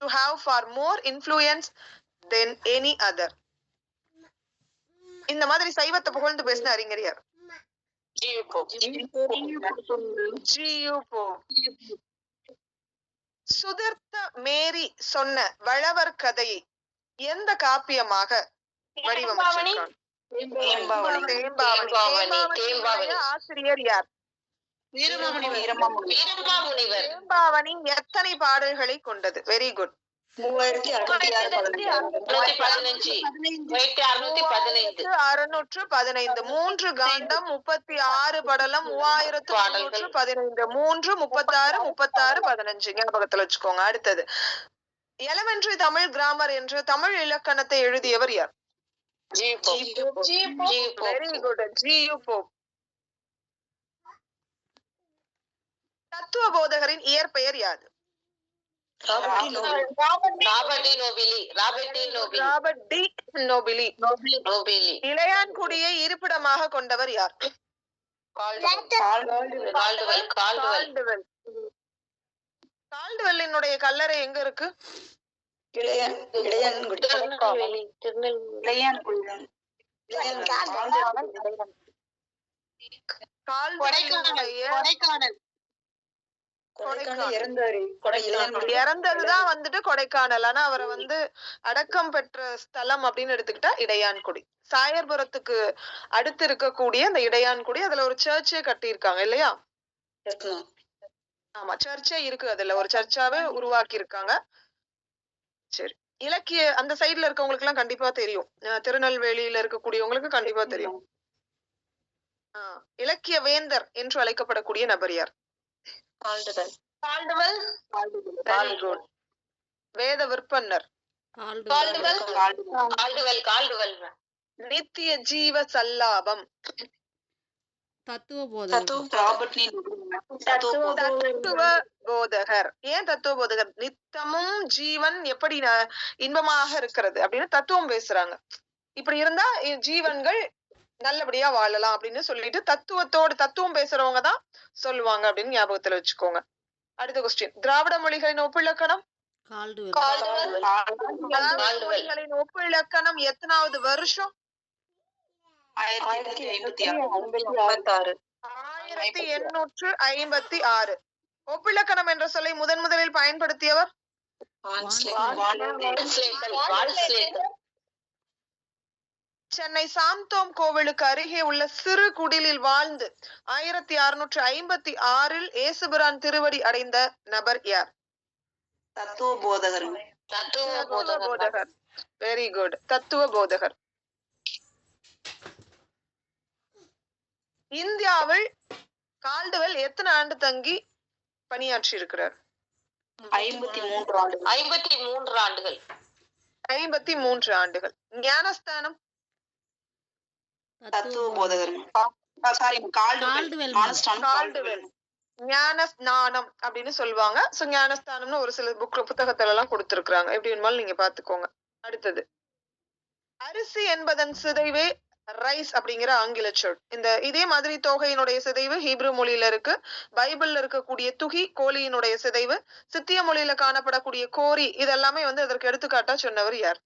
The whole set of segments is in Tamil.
to have far more influence than any other. இந்த மாதிரி சைவத்தை புகழ்ந்து பேசின அறிஞர் யார்? G.U. Pope. சுதர்த்த மேரி சொன்ன வளவர் கதையை எந்த காப்பியமாக வடிவமைச்சிருக்காங்க? ஆசிரியர் யார்? தேம்பாவணி எத்தனை பாடல்களை கொண்டது? Very good. 3615. 3 காண்டம், 36 படலம், 3315. 3, 36, 36, 15 ஞாபகத்துல வச்சுக்கோங்க. அடுத்தது, எலிமெண்டரி தமிழ் கிராமர் என்ற தமிழ் இலக்கணத்தை எழுதியவர் யார்? Very good. G.U. Pope. தத்துவ போதகரின் இயற்பெயர் யாது? Robert D Nobili. இளையான்குடியை இருப்பிடமாக கொண்டவர் யார்? கால்டுவெல்லினுடைய கல்லறை எங்க இருக்கு? இறந்ததுதான் வந்துட்டு கொடைக்கானல். ஆனா அவரை வந்து அடக்கம் பெற்ற ஸ்தலம் அப்படின்னு எடுத்துக்கிட்டா இடையான்குடி. சாயர்புரத்துக்கு அடுத்து இருக்கக்கூடிய அந்த இடையான்குடி, அதுல ஒரு சர்ச்சே கட்டியிருக்காங்க இல்லையா? ஆமா, சர்ச்சே இருக்கு. அதுல ஒரு சர்ச்சாவே உருவாக்கி இருக்காங்க. சரி, இலக்கிய அந்த சைடுல இருக்கவங்களுக்கு எல்லாம் கண்டிப்பா தெரியும். திருநெல்வேலியில இருக்கக்கூடியவங்களுக்கு கண்டிப்பா தெரியும். இலக்கிய வேந்தர் என்று அழைக்கப்படக்கூடிய நபர் யார்? வேத விற்பன்னர். நித்திய ஜீவ சல்லாபம். தத்துவ போதகர். ஏன் தத்துவ போதகர்? நித்தமும் ஜீவன் எப்படி இன்பமாக இருக்கிறது அப்படின்னு தத்துவம் பேசுறாங்க. இப்படி இருந்தா ஜீவன்கள் நல்லபடியா வாழலாம் அப்படின்னு சொல்லிட்டு தத்துவம் பேசுறவங்க தான் சொல்லுவாங்க அப்படின்னு ஞாபகத்துல வச்சுக்கோங்க. அடுத்த கொஸ்டின், திராவிட மொழிகளின் ஒப்பிலக்கணம். மொழிகளின் ஒப்பிலக்கணம் எத்தனாவது வருஷம்? 1856. ஒப்பிலக்கணம் என்ற சொல்லை முதலில் பயன்படுத்தியவர்? சென்னை சாந்தோம் கோவிலுக்கு அருகே உள்ள சிறு குடிலில் வாழ்ந்து 1656 ஏசுபிரான் திருவடி அடைந்த நபர் யார்? தத்துவ போதகர். Very good. தத்துவ போதகர். இந்தியாவில் கால்டுவெல் எத்தனை ஆண்டு தங்கி பணியாற்றி இருக்கிறார்? 53 ஆண்டுகள். 53 ஆண்டுகள். ஞானஸ்தானம். தத்துவ போதகர். கால்டுவெல் ஞான ஸ்நானம் அப்படின்னு சொல்லுவாங்க. சோ ஞானஸ்தானம்னு ஒரு சில புத்தகத்துல எல்லாம் கொடுத்திருக்காங்க. எப்படி வேணுமாலும் நீங்க பாத்துக்கோங்க. அடுத்தது, அரிசி என்பதன் சிதைவே ரைஸ் அப்படிங்கிற ஆங்கில சொல். இதே மாதிரி தொகையினுடைய சிதைவு ஹீப்ரு மொழியில இருக்கு. பைபிள்ல இருக்கக்கூடிய துகி கோழியினுடைய சிதைவு, சித்திய மொழியில காணப்படக்கூடிய கோரி, இதெல்லாமே வந்து அதற்கு எடுத்துக்காட்டா சொன்னவர் யார்?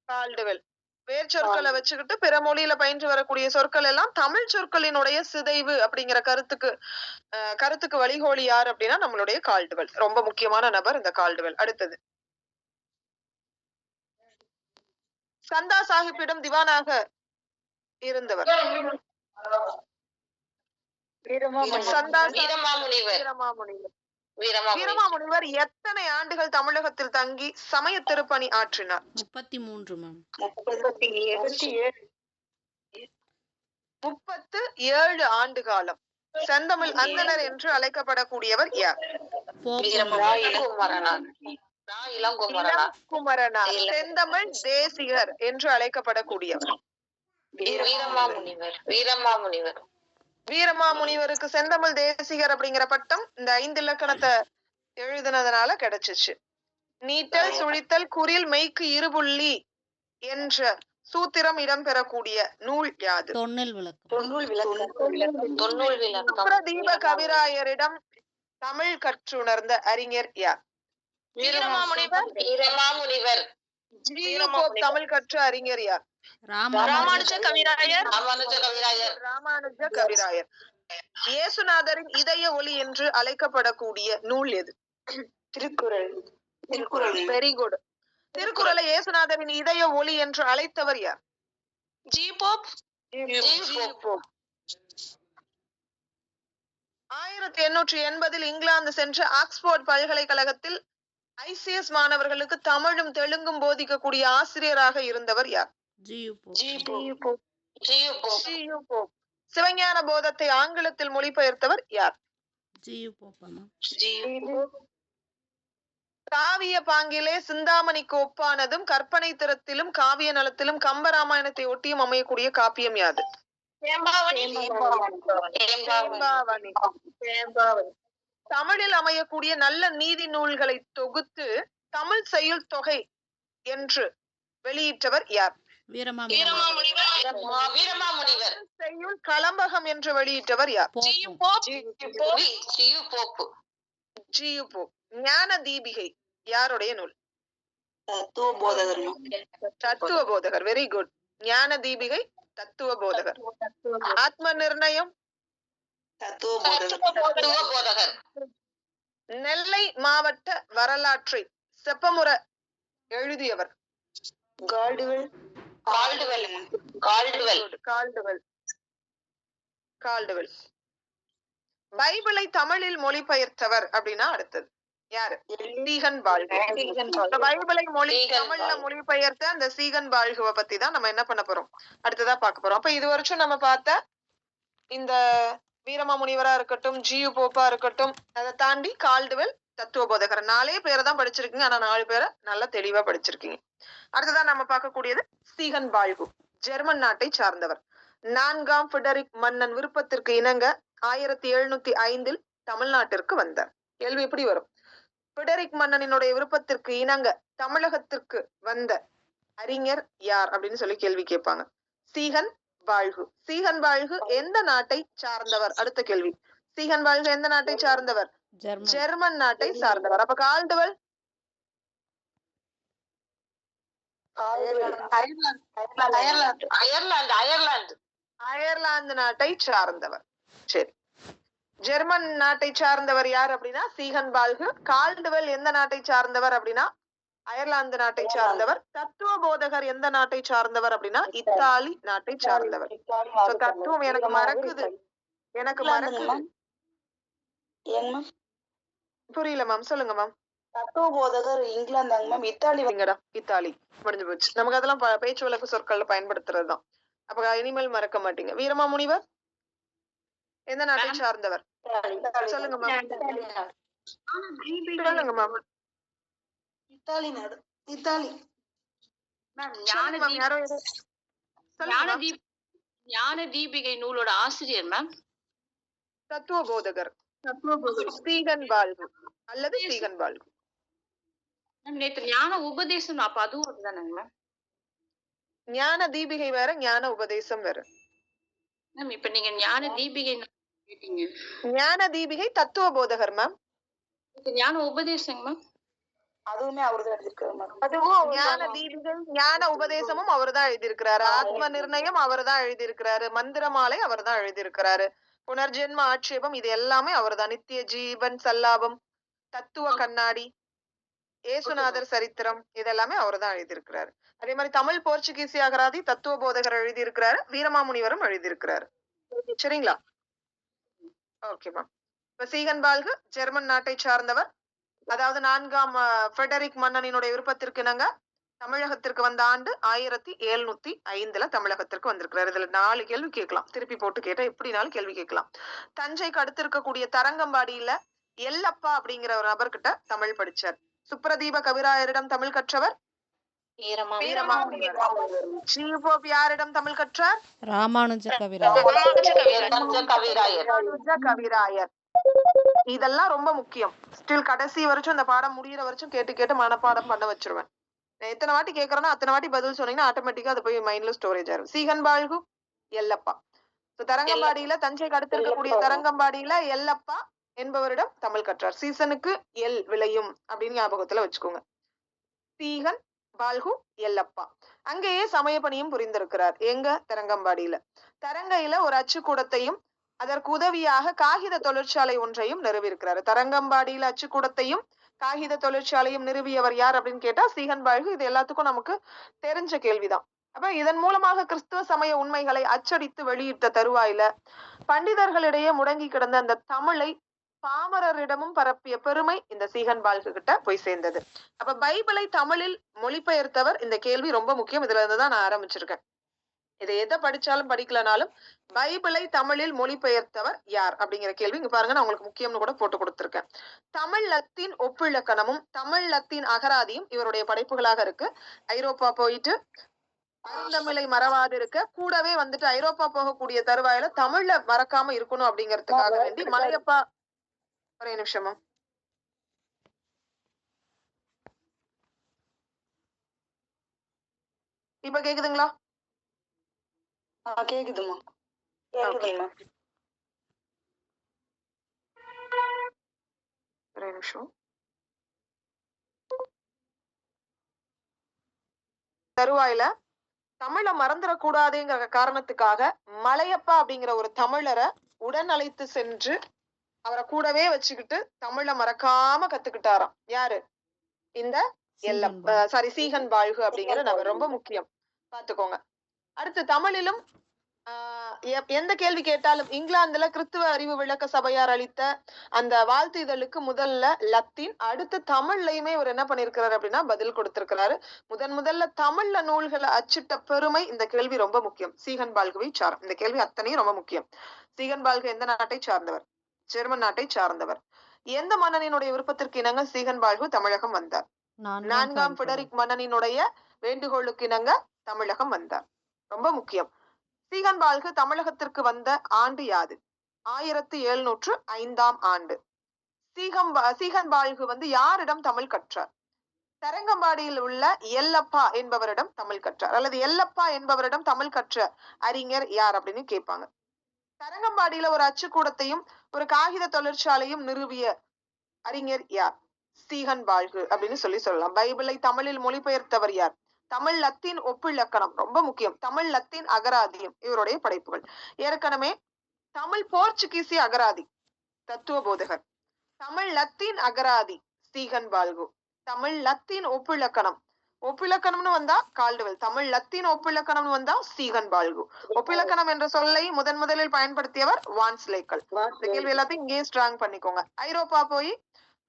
கால்டுவெல். வேர் சொற்களை வச்சுக்கிட்டு பிற மொழியில பயின்று வரக்கூடிய சொற்கள் எல்லாம் தமிழ் சொற்களினுடைய சிதைவு அப்படிங்கிற கருத்துக்கு வழிகோலி யார் அப்படின்னா நம்மளுடைய கால்டுவெல். ரொம்ப முக்கியமான நபர் இந்த கால்டுவெல். அடுத்தது, சந்தா சாஹிப்பிடம் திவானாக இருந்தவர். வீரமாமுனிவர் எத்தனை ஆண்டுகள் தமிழகத்தில் தங்கி சமய திருப்பணி ஆற்றினார்? 37 ஆண்டு காலம். செந்தமிழ் அந்தணர் என்று அழைக்கப்படக்கூடியவர் யார்? இளங்குமரனார். செந்தமிழ் தேசிகர் என்று அழைக்கப்படக்கூடியவர் வீரமாமுனிவருக்கு செந்தமிழ் தேசிகர் அப்படிங்கிற பட்டம் இந்த 5 இலக்கணத்தை எழுதினதுனால கிடைச்சிச்சு. நீட்டல், சுழித்தல், குறில், மெய்க்கு இருபுள்ளி என்ற சூத்திரம் இடம்பெறக்கூடிய நூல் யாது? தொன்னூல் விளக்கம். தீப கவிராயரிடம் தமிழ் கற்றுணர்ந்த அறிஞர் யார்? வீரமாமுனிவர். வீரமாமுனிவர். ஜி.யு. போப் தமிழ் கற்ற அறிஞர் யார்? ராமானுஜ கவிராயர். ராமானுஜ கவிராயர். ராமானுஜ கவிராயர். இயேசுநாதரின் இதய ஒளி என்று அழைக்கப்படக்கூடிய நூல் எது? திருக்குறள். திருக்குறள். Very good. திருக்குறளை இயேசுநாதரின் இதய ஒளி என்று அழைத்தவர் யார்? G Pope. G U. Pope. 1880 England சென்று ஆக்ஸ்போர்ட் பல்கலைக்கழகத்தில் ICS மாணவர்களுக்கு தமிழும் தெலுங்கும் போதிக்கக்கூடிய ஆசிரியராக இருந்தவர் யார்? ஜி.யு. போப். சிவஞான போதத்தை ஆங்கிலத்தில் மொழிபெயர்த்தவர் யார்? ஜி.யு. காவிய பாங்கிலே சிந்தாமணிக்கு ஒப்பானதும் கற்பனை திறத்திலும் காவிய நலத்திலும் கம்பராமாயணத்தை ஒட்டியும் அமையக்கூடிய காப்பியம் யாது? தமிழில் அமையக்கூடிய நல்ல நீதி நூல்களை தொகுத்து தமிழ் செய்யுள் தொகை என்று வெளியிட்டவர் யார்? வீரமாமுனிவர். செய்யுள் கலம்பகம் என்று வெளியிட்டவர் யார்? ஜி.யு. போப். ஞான தீபிகை யாருடைய நூல்? தத்துவ போதகர். தத்துவ போதகர். Very good. ஞான தீபிகை தத்துவ போதகர். ஆத்ம நிர்ணயம் தத்துவ போதகர். நெல்லை மாவட்ட வரலாற்றை செப்பமுற எழுதியவர்? கால்டுவெல். பைபிளை தமிழில் மொழிபெயர்த்தவர் அப்படின்னா அடுத்தது யாரு? சீகன் பால்கு. பைபிளை தமிழ்ல மொழிபெயர்த்த அந்த சீகன் பால்குவை பத்தி தான் நம்ம என்ன பண்ண போறோம், அடுத்ததா பார்க்க போறோம். அப்ப இது வரைக்கும் நம்ம பார்த்த இந்த வீரமாமுனிவரா இருக்கட்டும், ஜி.யு. போப்பா இருக்கட்டும், அதை தாண்டி கால்டுவெல், தத்துவ போதகர், 4 பேரை தான் படிச்சிருக்கீங்க. ஆனா 4 பேரை நல்லா தெளிவா படிச்சிருக்கீங்க. அடுத்ததான் நம்ம பார்க்கக்கூடியது சீகன் பால்கு. ஜெர்மன் நாட்டை சார்ந்தவர். 4ஆம் பிரெடரிக் மன்னன் விருப்பத்திற்கு இணங்க 1705 தமிழ்நாட்டிற்கு வந்தார். கேள்வி எப்படி வரும்? பிரெடரிக் மன்னனினுடைய விருப்பத்திற்கு இணங்க தமிழகத்திற்கு வந்த அறிஞர் யார் அப்படின்னு சொல்லி கேள்வி கேட்பாங்க. சீகன் பால்கு. சீகன் பால்கு எந்த நாட்டை சார்ந்தவர்? அடுத்த கேள்வி. சீகன் பால்கு எந்த நாட்டை சார்ந்தவர்? ஜெர்மன் நாட்டை சார்ந்தவர். அப்ப கால்டுவெல் அயர்லாந்து நாட்டை சார்ந்தவர். சரி, ஜெர்மன் நாட்டை சார்ந்தவர் யார் அப்படின்னா சீகன் பால்கு. கால்டுவெல் எந்த நாட்டை சார்ந்தவர் அப்படின்னா அயர்லாந்து நாட்டை சார்ந்தவர். தத்துவ போதகர் எந்த நாட்டை சார்ந்தவர் அப்படின்னா இத்தாலி நாட்டை சார்ந்தவர். தத்துவம் எனக்கு மறக்குது. புரியல மேம், சொல்லுங்க மேம். தத்துவ போதகர் இங்கிலாந்தாங்க மேம். இத்தாலி முடிஞ்சு போச்சு. நமக்கு அதெல்லாம் பேச்சு வழக்கு சொற்கள்ல பயன்படுத்துறதுதான். அப்ப இனிமேல் மறக்க மாட்டீங்க. வீரமாமுனிவர் எந்த நாட்டை சார்ந்தவர்? சொல்லுங்க மேம். சொல்லுங்க மேம். இத்தாலி நாடு. இத்தாலி. ஞான தீபிகை நூலோட ஆசிரியர் மேம் தத்துவ போதகர் சீகன் பால்கு அல்லது சீகன் பால்கு. நேற்று ஞான உபதேசம், அப்ப அதுவும் அதுதானங்க மேம்? ஞான தீபிகை வேற, ஞான உபதேசம் வேற மேம். இப்ப நீங்க ஞான தீபிகை கேட்டீங்க. ஞான தீபிகை தத்துவ போதகர் மேம். ஞான உபதேசம் மேம் அதுவுமே அவர்தான் எழுதியிருக்காரு மேம். அதுவும் ஞான தீபிகை ஞான உபதேசமும் அவர்தான் எழுதியிருக்கிறாரு. ஆத்ம நிர்ணயம் அவர்தான் எழுதியிருக்கிறாரு. மந்திரமாலை அவர்தான் எழுதியிருக்கிறாரு. புனர்ஜென்ம ஆட்சேபம் இது எல்லாமே அவர்தான். நித்திய ஜீவன் சல்லாபம், தத்துவ கண்ணாடி, ஏசுநாதர் சரித்திரம் இதெல்லாமே அவர்தான் எழுதியிருக்கிறாரு. அதே மாதிரி தமிழ் போர்ச்சுகீசி அகராதி தத்துவ போதகர் எழுதியிருக்கிறாரு. வீரமாமுனிவரும் எழுதியிருக்கிறாரு. சரிங்களா? Okay ma'am. இப்ப சீகன் பால்கு ஜெர்மன் நாட்டை சார்ந்தவர். அதாவது 4ஆம் பிரெடரிக் மன்னனினுடைய விருப்பத்திற்கு இணங்க தமிழகத்திற்கு வந்த ஆண்டு 1705 தமிழகத்திற்கு வந்திருக்கிறார். இதுல 4 கேள்வி கேட்கலாம். திருப்பி போட்டு கேட்டா எப்படினாலும் கேள்வி கேட்கலாம். தஞ்சைக்கு அடுத்து இருக்கக்கூடிய தரங்கம்பாடியில எல்லப்பா அப்படிங்கிற ஒரு நபர்கிட்ட தமிழ் படிச்சார். சுப்ரதீப கவிராயரிடம் தமிழ் கற்றவர் ஜி.யு. போப் யாரிடம் தமிழ் கற்றார்? ராமானுஜ கவிராயர். இதெல்லாம் ரொம்ப முக்கியம். ஸ்டில் கடைசி வரைக்கும் இந்த பாடம் முடியிற வரைக்கும் கேட்டு கேட்டு மனப்பாடம் பண்ண வச்சிருவேன். எத்தனை வாட்டி கேட்கறேன்னா அத்தனை வாட்டி பதில் சொன்னீங்கன்னா ஆட்டோமேட்டிக்கா அது போய் மைண்ட்ல ஸ்டோரேஜ் ஆகும். சீகன் பால்கு எல்லப்பா. தரங்கம்பாடியில, தஞ்சைக்கு அடுத்து இருக்கக்கூடிய தரங்கம்பாடியில எல்லப்பா என்பவரிடம் தமிழ் கற்றார். சீசனுக்கு எல் விளையும் அப்படின்னு ஞாபகத்துல வச்சுக்கோங்க. சீகன், பால்கு, எல்லப்பா. அங்கேயே சமயப்பணியும் புரிந்திருக்கிறார். எங்க? தரங்கம்பாடியில. தரங்கையில ஒரு அச்சுக்கூடத்தையும் அதற்கு உதவியாக காகித தொழிற்சாலை ஒன்றையும் நிறுவியிருக்கிறாரு. தரங்கம்பாடியில அச்சுக்கூடத்தையும் காகித தொழிற்சாலையும் நிறுவியவர் யார் அப்படின்னு கேட்டா சீகன் பால்கு. இது எல்லாத்துக்கும் நமக்கு தெரிஞ்ச கேள்விதான். அப்ப இதன் மூலமாக கிறிஸ்துவ சமய உண்மைகளை அச்சடித்து வெளியிட்ட தருவாயில பண்டிதர்களிடையே முடங்கி கிடந்த அந்த தமிழை பாமரரிடமும் பரப்பிய பெருமை இந்த சீகன் பால்கு கிட்ட போய் சேர்ந்தது. அப்ப பைபிளை தமிழில் மொழிபெயர்த்தவர், இந்த கேள்வி ரொம்ப முக்கியம். இதுல இருந்துதான் நான் ஆரம்பிச்சிருக்கேன். இதை எதை படிச்சாலும் படிக்கலனாலும் பைபிளை தமிழில் மொழிபெயர்த்தவர் யார் அப்படிங்கிற கேள்வி இங்க பாருங்க, நான் உங்களுக்கு முக்கியம்னு கூட போட்டு கொடுத்திருக்கேன். தமிழ் லத்தீன் ஒப்பிலக்கணமும் தமிழ் லத்தீன் அகராதியும் இவருடைய படைப்புகளாக இருக்கு. ஐரோப்பா போயிட்டு அருந்தமிழை மறவாது இருக்க, கூடவே வந்துட்டு ஐரோப்பா போகக்கூடிய தருவாயில தமிழ்ல மறக்காம இருக்கணும் அப்படிங்கறதுக்காக வேண்டி மலையப்பா. ஒரே நிமிஷமா. இப்ப கேக்குதுங்களா? கேக்குதுமா. கேக்குதுமா. ஒரே நிமிஷம். தருவாயில தமிழ மறந்துடக்கூடாதுங்கிற காரணத்துக்காக மலையப்பா அப்படிங்கிற ஒரு தமிழரை உடன் அழைத்து சென்று அவரை கூடவே வச்சுக்கிட்டு தமிழ மறக்காம கத்துக்கிட்டாராம். யாரு? இந்த சீகன் பால்கு அப்படிங்கிற நபர். ரொம்ப முக்கியம், பாத்துக்கோங்க. அடுத்து தமிழிலும் எந்த கேள்வி கேட்டாலும் இங்கிலாந்துல கிறிஸ்துவ அறிவு விளக்க சபையார் அளித்த அந்த வாழ்த்து இதழுக்கு முதல்ல லத்தீன், அடுத்து தமிழ்லயுமே இவர் என்ன பண்ணிருக்கிறாரு அப்படின்னா பதில் கொடுத்திருக்கிறாரு. முதல்ல தமிழ்ல நூல்களை அச்சிட்ட பெருமை இந்த கேள்வி ரொம்ப முக்கியம். சீகன் பால்குவை சார். இந்த கேள்வி அத்தனையும் ரொம்ப முக்கியம். சீகன் பால்கு எந்த நாட்டை சார்ந்தவர்? ஜெர்மன் நாட்டை சார்ந்தவர். எந்த மன்னனினுடைய விருப்பத்திற்கு இணங்க சீகன் பால்கு தமிழகம் வந்தார்? 4ஆம் பிடரிக் மன்னனினுடைய வேண்டுகோளுக்கு இணங்க தமிழகம் வந்தார். ரொம்ப முக்கியம். சீகன் பால்கு தமிழகத்திற்கு வந்த ஆண்டு யாது? 1705ஆம் ஆண்டு. சீகன் பால்கு வந்து யாரிடம் தமிழ் கற்றார்? தரங்கம்பாடியில் உள்ள எல்லப்பா என்பவரிடம் தமிழ் கற்றார். அல்லது எல்லப்பா என்பவரிடம் தமிழ் கற்ற அறிஞர் யார் அப்படின்னு கேட்பாங்க. தரங்கம்பாடியில ஒரு அச்சுக்கூடத்தையும் ஒரு காகித தொழிற்சாலையும் நிறுவிய அறிஞர் யார்? சீகன் பால்கு அப்படின்னு சொல்லலாம். பைபிளை தமிழில் மொழிபெயர்த்தவர் யார்? தமிழ் லத்தீன் ஒப்பிலக்கணம் ரொம்ப முக்கியம். தமிழ் லத்தீன் அகராதியும் இவருடைய படைப்புகள். ஏற்கனவே தமிழ் போர்ச்சுகீசிய அகராதி தத்துவ போதகர். தமிழ் லத்தீன் அகராதி சீகன் பால்கு. தமிழ் லத்தீன் ஒப்பிலக்கணம்னு வந்தா கால்டுவெல். தமிழ் லத்தீன் ஒப்பிலக்கணம்னு வந்தா சீகன் பால்கு. ஒப்பிலக்கணம் என்ற சொல்லை முதலில் பயன்படுத்தியவர் வான்ஸ்லேக்கல். இந்த கேள்வி எல்லாத்தையும் இங்கேயே ஸ்ட்ராங் பண்ணிக்கோங்க. ஐரோப்பா போய்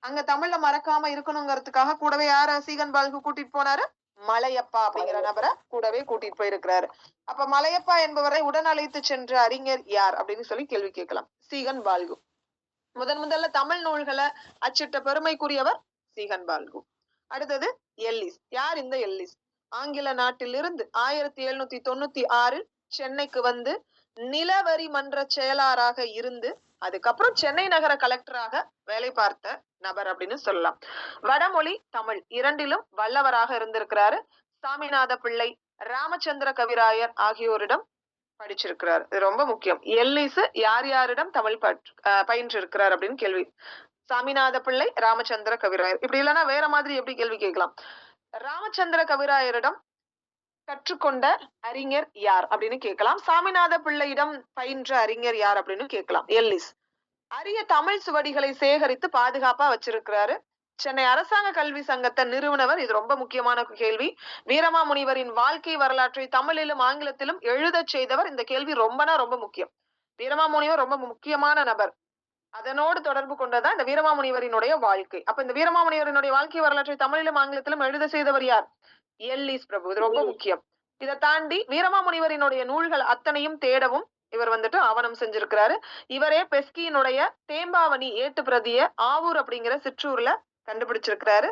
அங்க தமிழ்ல மறக்காம இருக்கணுங்கிறதுக்காக கூடவே யார சீகன் பால்கு கூட்டிட்டு போனாரு? மலையப்பா அப்படிங்கிற நபரை கூடவே கூட்டிட்டு போயிருக்கிறாரு. அப்ப மலையப்பா என்பவரை உடன் அழைத்து சென்ற அறிஞர் யார் அப்படின்னு சொல்லி கேள்வி கேட்கலாம். சீகன் பால்கு. முதல்ல தமிழ் நூல்களை அச்சிட்ட பெருமைக்குரியவர் சீகன் பால்கு. அடுத்தது எல்லிஸ். யார் இந்த எல்லிஸ்? ஆங்கில நாட்டிலிருந்து 1796 சென்னைக்கு வந்து நிலவரி மன்ற செயலாளராக இருந்து அதுக்கப்புறம் சென்னை நகர கலெக்டராக வேலை பார்த்த நபர் அப்படின்னு சொல்லலாம். வடமொழி தமிழ் இரண்டிலும் வல்லவராக இருந்திருக்கிறாரு. சாமிநாத பிள்ளை, ராமச்சந்திர கவிராயர் ஆகியோரிடம் படிச்சிருக்கிறார். இது ரொம்ப முக்கியம். எல்லிஸ் யாரிடம் தமிழ் பயின்று இருக்கிறார் அப்படின்னு கேள்வி. சாமிநாத பிள்ளை, ராமச்சந்திர கவிராயர். இப்படி இல்லைன்னா வேற மாதிரி எப்படி கேள்வி கேட்கலாம்? ராமச்சந்திர கவிராயரிடம் கற்றுக்கொண்ட அறிஞர் யார் அப்படின்னு கேட்கலாம். சாமிநாத பிள்ளையிடம் பயின்ற அறிஞர் யார் அப்படின்னு கேட்கலாம். எல்லிஸ் அரிய தமிழ் சுவடிகளை சேகரித்து பாதுகாப்பா வச்சிருக்கிறாரு. சென்னை அரசாங்க கல்வி சங்கத்தை நிறுவனவர். இது ரொம்ப முக்கியமான கேள்வி. வீரமாமுனிவரின் வாழ்க்கை வரலாற்றை தமிழிலும் ஆங்கிலத்திலும் எழுத செய்தவர். இந்த கேள்வி ரொம்ப முக்கியம். வீரமாமுனிவர் ரொம்ப முக்கியமான நபர். அதனோடு தொடர்பு கொண்டதான் இந்த வீரமாமுனிவரினுடைய வாழ்க்கை. அப்ப இந்த வீரமாமுனிவரினுடைய வாழ்க்கை வரலாற்றை தமிழிலும் ஆங்கிலத்திலும் எழுத செய்தவர் யார்? எல்லிஸ் பிரபு. இது ரொம்ப முக்கியம். இதை தாண்டி வீரமாமுனிவரினுடைய நூல்கள் அத்தனையும் தேடவும் இவர் வந்துட்டு ஆவணம் செஞ்சிருக்கிறாரு. இவரே பெஸ்கியினுடைய தேம்பாவணி ஏட்டு பிரதிய ஆவூர் அப்படிங்கிற சிற்றூர்ல கண்டுபிடிச்சிருக்கிறாரு.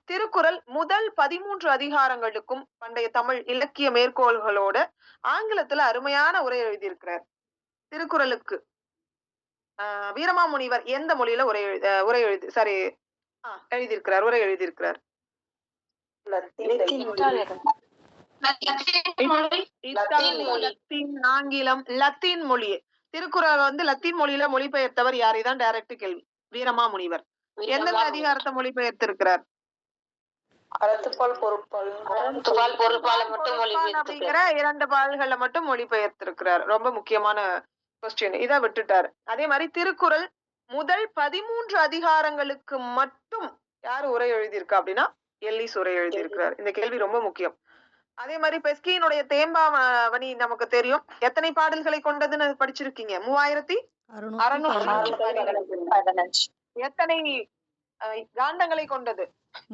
திருக்குறள் முதல் 13 அதிகாரங்களுக்கும் பண்டைய தமிழ் இலக்கிய மேற்கோள்களோட ஆங்கிலத்துல அருமையான உரை எழுதியிருக்கிறார். திருக்குறளுக்கு வீரமாமுனிவர் எந்த மொழியில உரை எழுதியிருக்கிறார்? ஆங்கிலம், லத்தீன் மொழி. திருக்குறள் வந்து லத்தீன் மொழியில மொழிபெயர்த்தவர் யாரைதான் டைரக்ட் கேள்வி. வீரமாமுனிவர் எந்தெந்த அதிகாரத்தை மொழிபெயர்த்திருக்கிறார்? அறத்துப்பால் பொருட்பால் அப்படிங்கிற 2 பால்களை மட்டும் மொழிபெயர்த்திருக்கிறார். ரொம்ப முக்கியமான கொஸ்டின். இத விட்டுட்டாரு. அதே மாதிரி திருக்குறள் முதல் 13 அதிகாரங்களுக்கு மட்டும் யார் உரை எழுதியிருக்கா அப்படின்னா எல்லிஸ் உரை எழுதியிருக்கிறார். இந்த கேள்வி ரொம்ப முக்கியம். அதே மாதிரி பெஸ்கியினுடைய தேம்பாவணி நமக்கு தெரியும். எத்தனை பாடல்களை கொண்டதுன்னு படிச்சிருக்கீங்க? 3615. எத்தனை காண்டங்களை கொண்டது?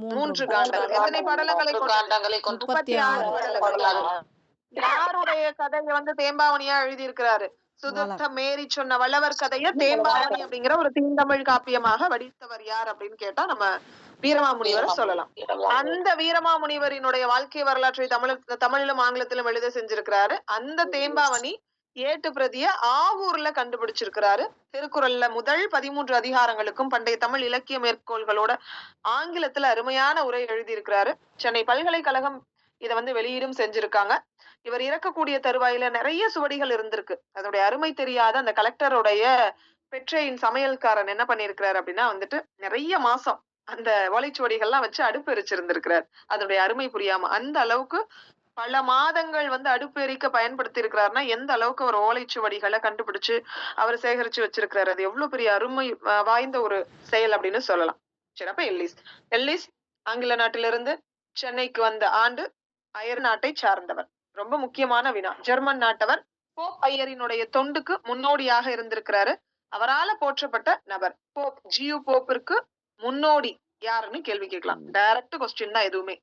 3 காண்டங்கள். எத்தனை படலங்களை கொண்டது? 36 படலங்கள். யாருடைய கதையை வந்து தேம்பாவணியா எழுதியிருக்கிறாரு? சுதத்த மேரி சொன்ன வல்லவர் கதையை தேம்பாவணி அப்படிங்கிற ஒரு தீந்தமிழ் காப்பியமாக வடித்தவர் யார் அப்படின்னு கேட்டா நம்ம வீரமாமுனிவரை சொல்லலாம். அந்த வீரமாமுனிவரினுடைய வாழ்க்கை வரலாற்றை தமிழிலும் ஆங்கிலத்திலும் எழுத செஞ்சிருக்கிறாரு. அந்த தேம்பாவணி ஏட்டு பிரதிய ஆவூர்ல கண்டுபிடிச்சிருக்கிறாரு. திருக்குறள்ல முதல் 13 அதிகாரங்களுக்கும் பண்டைய தமிழ் இலக்கிய மேற்கோள்களோட ஆங்கிலத்துல அருமையான உரை எழுதியிருக்கிறாரு. சென்னை பல்கலைக்கழகம் இதை வந்து வெளியீடும் செஞ்சிருக்காங்க. இவர் இறக்கக்கூடிய தருவாயில நிறைய சுவடிகள் இருந்திருக்கு. அதோடைய அருமை தெரியாத அந்த கலெக்டருடைய பெற்றையின் சமையல்காரன் என்ன பண்ணிருக்கிறாரு அப்படின்னா வந்துட்டு நிறைய மாசம் அந்த ஓலைச்சுவடிகள்லாம் வச்சு அடுப்பு எரிச்சிருந்திருக்கிறார். அதோடைய அருமை புரியாம அந்த அளவுக்கு பல மாதங்கள் வந்து அடுப்பு எரிக்க பயன்படுத்தி இருக்கிறாருன்னா எந்த அளவுக்கு அவர் ஓலைச்சுவடிகளை கண்டுபிடிச்சு அவர் சேகரிச்சு வச்சிருக்கிறாரு. அது எவ்வளவு பெரிய அருமை வாய்ந்த ஒரு செயல் அப்படின்னு சொல்லலாம். சரி, அப்ப எல்லிஸ் ஆங்கில நாட்டிலிருந்து சென்னைக்கு வந்த ஆண்டு அயர் நாட்டை சார்ந்தவர். ரொம்ப முக்கியமான வினா. ஜெர்மன் நாட்டவர். போப் ஐயரினுடைய தொண்டுக்கு முன்னோடியாக இருந்திருக்கிறாரு. அவரால போற்றப்பட்ட நபர். போப் ஜியு போப்பிற்கு முன்னோடி யாருன்னு கேள்வி கேட்கலாம். டைரக்ட் கொஸ்டின் தான் எதுவுமே.